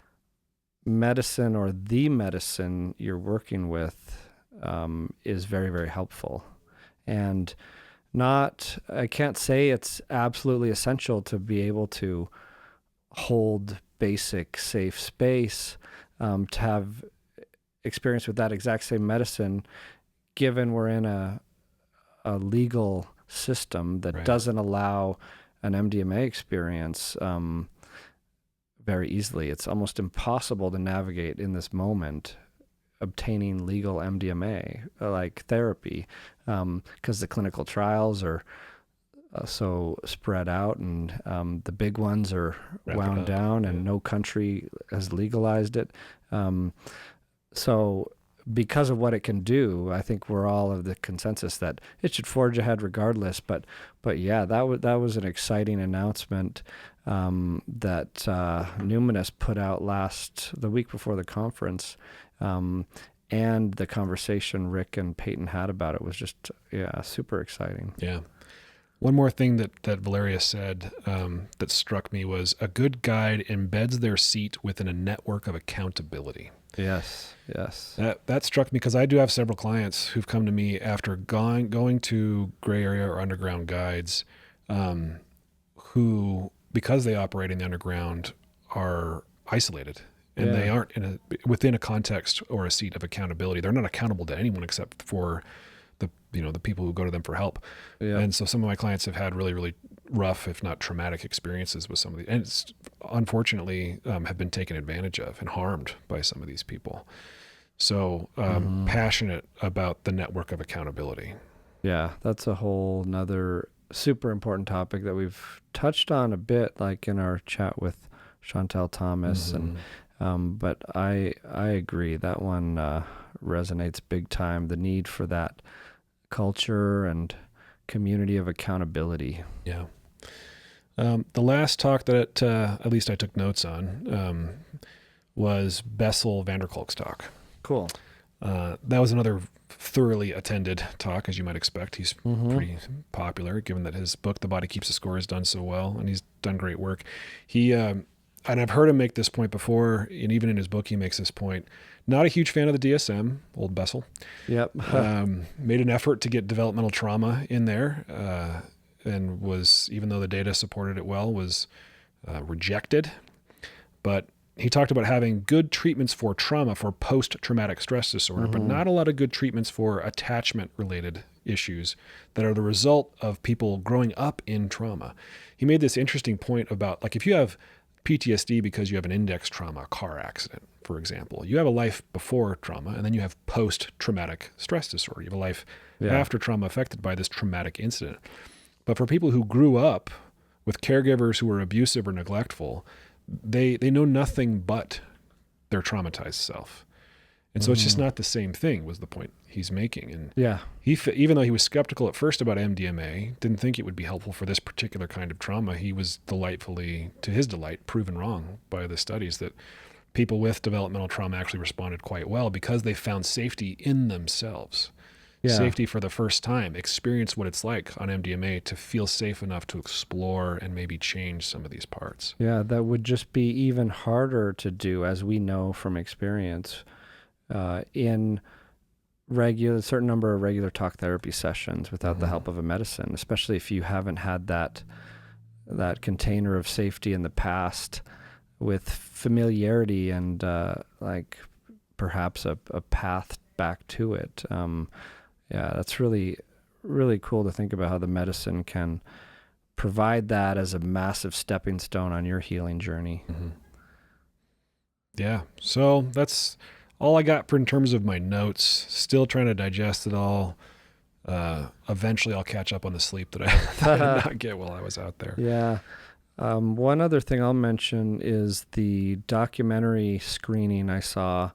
medicine, or the medicine you're working with, is very, very helpful. And I can't say it's absolutely essential to be able to hold basic safe space, to have experience with that exact same medicine, given we're in a legal system that doesn't allow an MDMA experience very easily. It's almost impossible to navigate in this moment obtaining legal MDMA like therapy, because the clinical trials are so spread out, and the big ones are wound down, and no country has legalized it. So because of what it can do, I think we're all of the consensus that it should forge ahead regardless. But yeah, that was an exciting announcement that Numinus put out the week before the conference. And the conversation Rick and Peyton had about it was just, super exciting. Yeah. One more thing that Valeria said that struck me was, a good guide embeds their seat within a network of accountability. Yes. That struck me because I do have several clients who've come to me after going to gray area or underground guides, who, because they operate in the underground, are isolated. And they aren't within a context or a seat of accountability. They're not accountable to anyone except for the people who go to them for help. And so some of my clients have had really, really rough, if not traumatic experiences with some of these, and it's unfortunately have been taken advantage of and harmed by some of these people. So passionate about the network of accountability. Yeah, that's a whole nother super important topic that we've touched on a bit, like in our chat with Chantel Thomas. But I agree, that one resonates big time, the need for that culture and community of accountability. Yeah. The last talk that at least I took notes on was Bessel van der Kolk's talk. Cool. That was another thoroughly attended talk, as you might expect. He's pretty popular, given that his book, The Body Keeps the Score, has done so well, and he's done great work. He, and I've heard him make this point before, and even in his book, he makes this point. Not a huge fan of the DSM, old Bessel. Yep. Made an effort to get developmental trauma in there, and was, even though the data supported it well, was rejected. But he talked about having good treatments for trauma, for post-traumatic stress disorder, but not a lot of good treatments for attachment-related issues that are the result of people growing up in trauma. He made this interesting point about, like, if you have PTSD because you have an index trauma, a car accident, for example, you have a life before trauma, and then you have post-traumatic stress disorder. You have a life after trauma affected by this traumatic incident. But for people who grew up with caregivers who were abusive or neglectful, they know nothing but their traumatized self. And so it's just not the same thing, was the point he's making. And he, even though he was skeptical at first about MDMA, didn't think it would be helpful for this particular kind of trauma, he was delightfully, to his delight, proven wrong by the studies that people with developmental trauma actually responded quite well because they found safety in themselves. Safety for the first time, experience what it's like on MDMA to feel safe enough to explore and maybe change some of these parts. Yeah, that would just be even harder to do, as we know from experience, in a certain number of regular talk therapy sessions without the help of a medicine, especially if you haven't had that container of safety in the past with familiarity and like perhaps a path back to it. Yeah, that's really, really cool to think about how the medicine can provide that as a massive stepping stone on your healing journey. Yeah, so that's all I got in terms of my notes. Still trying to digest it all. Eventually I'll catch up on the sleep that I did not get while I was out there. Yeah. One other thing I'll mention is the documentary screening I saw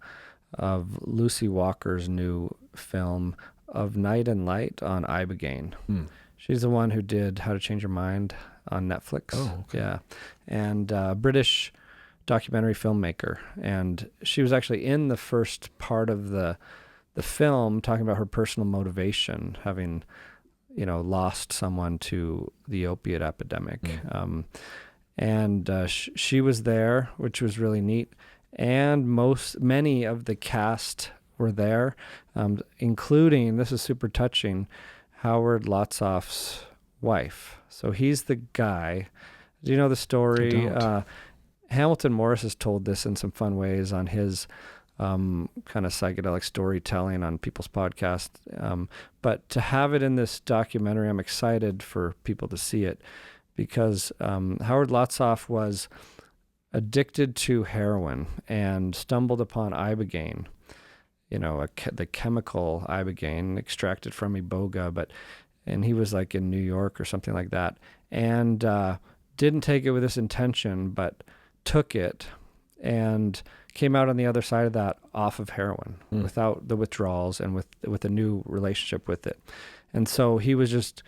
of Lucy Walker's new film of Night and Light on Ibogaine. She's the one who did How to Change Your Mind on Netflix. Oh, okay. Yeah. And British documentary filmmaker. And she was actually in the first part of the film talking about her personal motivation, having, lost someone to the opiate epidemic. She was there, which was really neat. And many of the cast were there, including, this is super touching, Howard Lotsoff's wife. So he's the guy. Do you know the story? Hamilton Morris has told this in some fun ways on his kind of psychedelic storytelling on people's podcasts. But to have it in this documentary, I'm excited for people to see it because Howard Lotsoff was addicted to heroin and stumbled upon Ibogaine, the chemical Ibogaine extracted from iboga, and he was like in New York or something like that, and didn't take it with this intention, but took it and came out on the other side of that off of heroin without the withdrawals and with a new relationship with it. And so he was just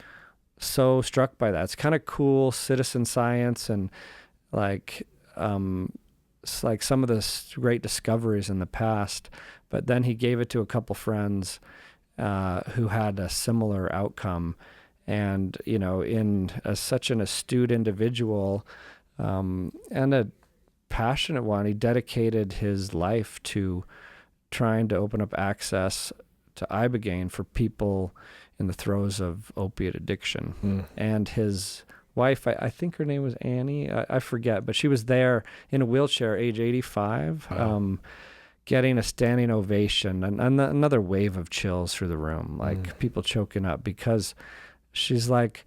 so struck by that. It's kind of cool citizen science and like some of the great discoveries in the past, but then he gave it to a couple friends who had a similar outcome. And, in such an astute individual and a passionate one, he dedicated his life to trying to open up access to Ibogaine for people in the throes of opiate addiction. And his wife, I think her name was Annie, I forget, but she was there in a wheelchair, age 85, getting a standing ovation, and another wave of chills through the room, like people choking up, because she's like,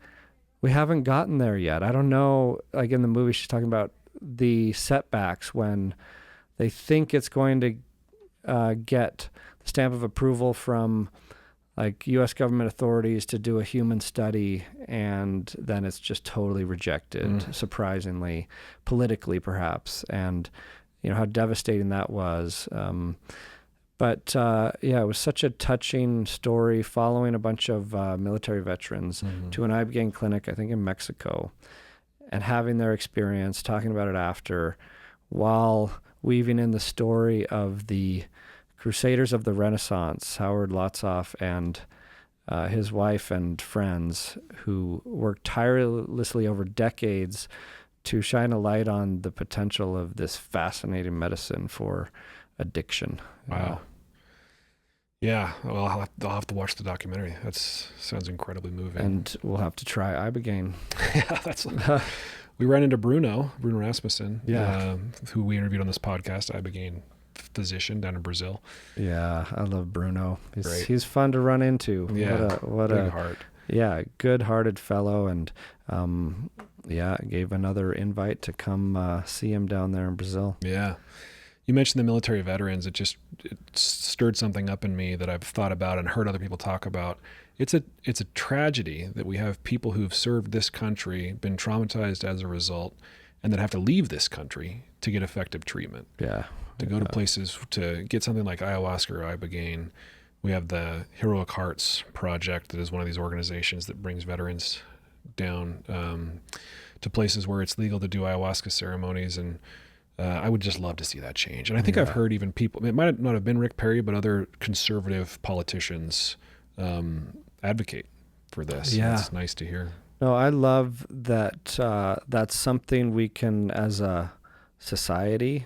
we haven't gotten there yet. I don't know, like in the movie, she's talking about the setbacks when they think it's going to get the stamp of approval from like U.S. government authorities to do a human study, and then it's just totally rejected, surprisingly, politically perhaps, and how devastating that was. But it was such a touching story following a bunch of military veterans to an Ibogaine clinic, I think in Mexico, and having their experience, talking about it after, while weaving in the story of the Crusaders of the Renaissance, Howard Lotsof and his wife and friends, who worked tirelessly over decades to shine a light on the potential of this fascinating medicine for addiction. Wow. Yeah, well, I'll have to watch the documentary. That sounds incredibly moving. And we'll have to try Ibogaine. Yeah, we ran into Bruno Rasmussen, who we interviewed on this podcast, Ibogaine physician down in Brazil. Yeah, I love Bruno. He's fun to run into. Yeah, what a heart. Yeah, good-hearted fellow, and gave another invite to come see him down there in Brazil. Yeah. You mentioned the military veterans. It stirred something up in me that I've thought about and heard other people talk about. It's a tragedy that we have people who've served this country, been traumatized as a result, and then have to leave this country to get effective treatment. Yeah. To go to places to get something like ayahuasca or ibogaine. We have the Heroic Hearts Project, that is one of these organizations that brings veterans down to places where it's legal to do ayahuasca ceremonies, and I would just love to see that change. And I think I've heard even people, it might not have been Rick Perry, but other conservative politicians advocate for this. Yeah. It's nice to hear. No, I love that that's something we can, as a society,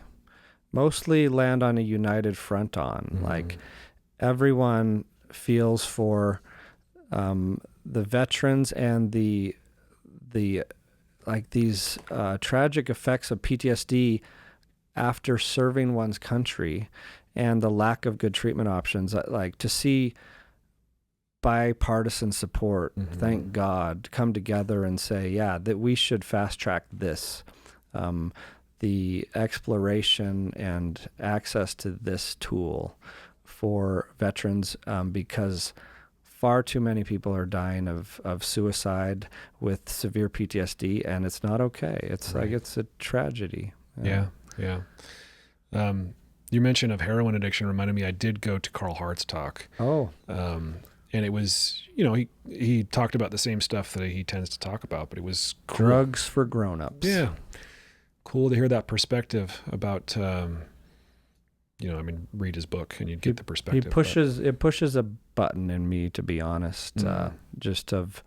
mostly land on a united front on. Like, everyone feels for the veterans and the like these tragic effects of PTSD after serving one's country, and the lack of good treatment options. Like, to see bipartisan support, thank God, come together and say, that we should fast track this, the exploration and access to this tool for veterans, because far too many people are dying of suicide with severe PTSD, and it's not okay. It's like, it's a tragedy. Yeah. Your mention of heroin addiction reminded me, I did go to Carl Hart's talk. Oh. And it was, he talked about the same stuff that he tends to talk about, but it was cool. Drugs for grown-ups. Yeah. Cool to hear that perspective about, read his book and you'd get the perspective. It pushes a button in me, to be honest, just of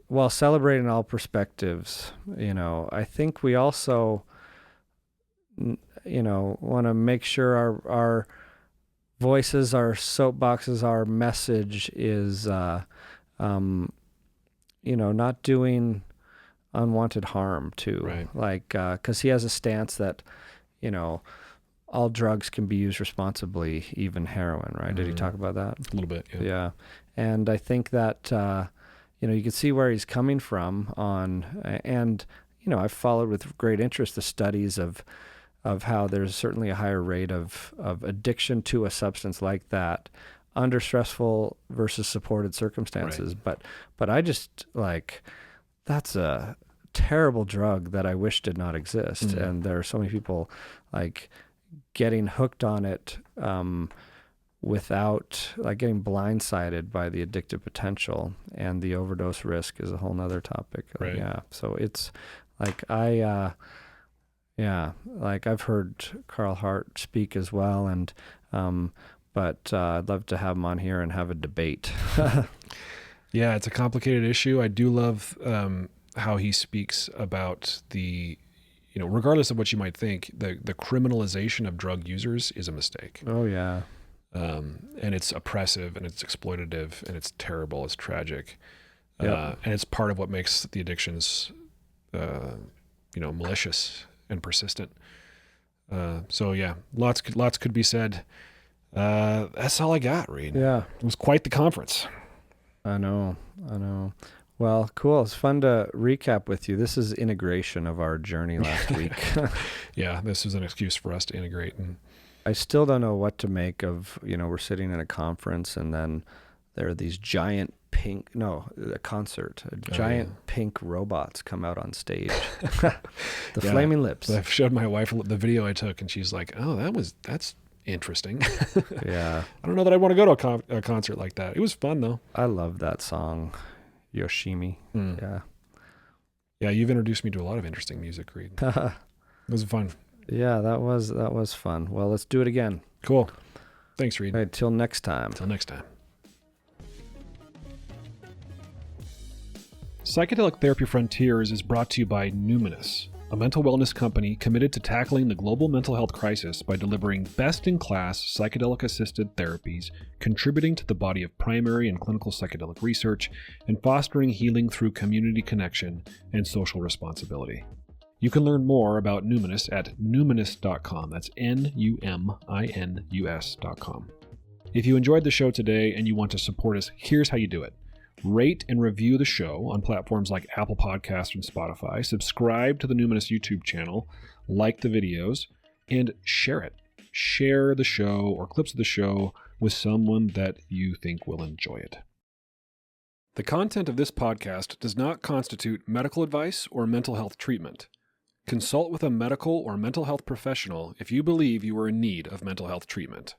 while celebrating all perspectives, I think we also, want to make sure our voices, our soapboxes, our message is, not doing unwanted harm too. Right. Because he has a stance that, all drugs can be used responsibly, even heroin, right? Did he talk about that? A little bit, yeah. Yeah. And I think that, you can see where he's coming from and I've followed with great interest the studies of how there's certainly a higher rate of addiction to a substance like that under stressful versus supported circumstances. Right. But I just, that's a terrible drug that I wish did not exist. And there are so many people getting hooked on it without getting blindsided by the addictive potential, and the overdose risk is a whole nother topic. Right. So it's I've heard Carl Hart speak as well, and but I'd love to have him on here and have a debate. Yeah, it's a complicated issue. I do love how he speaks about the, regardless of what you might think, the criminalization of drug users is a mistake. Oh, yeah. And it's oppressive, and it's exploitative, and it's terrible, it's tragic. Yep. And it's part of what makes the addictions, malicious and persistent. So yeah, lots could be said. That's all I got, Reid. Yeah. It was quite the conference. I know. Well, cool. It's fun to recap with you. This is integration of our journey last week. Yeah, this is an excuse for us to integrate. And I still don't know what to make of, we're sitting in a conference and then there are these giant pink pink robots come out on stage. The flaming lips. I showed my wife the video I took and she's like, oh, that's interesting. Yeah. I don't know that I want to go to a concert like that. It was fun though. I love that song, Yoshimi. Yeah. Yeah, you've introduced me to a lot of interesting music, Reid. It was fun. Yeah, that was fun. Well, let's do it again. Cool. Thanks, Reid. All right, till next time. Till next time. Psychedelic Therapy Frontiers is brought to you by Numinus, a mental wellness company committed to tackling the global mental health crisis by delivering best-in-class psychedelic-assisted therapies, contributing to the body of primary and clinical psychedelic research, and fostering healing through community connection and social responsibility. You can learn more about Numinus at numinus.com. That's Numinus.com. If you enjoyed the show today and you want to support us, here's how you do it. Rate and review the show on platforms like Apple Podcasts and Spotify. Subscribe to the Numinus YouTube channel, like the videos, and share it. Share the show or clips of the show with someone that you think will enjoy it. The content of this podcast does not constitute medical advice or mental health treatment. Consult with a medical or mental health professional if you believe you are in need of mental health treatment.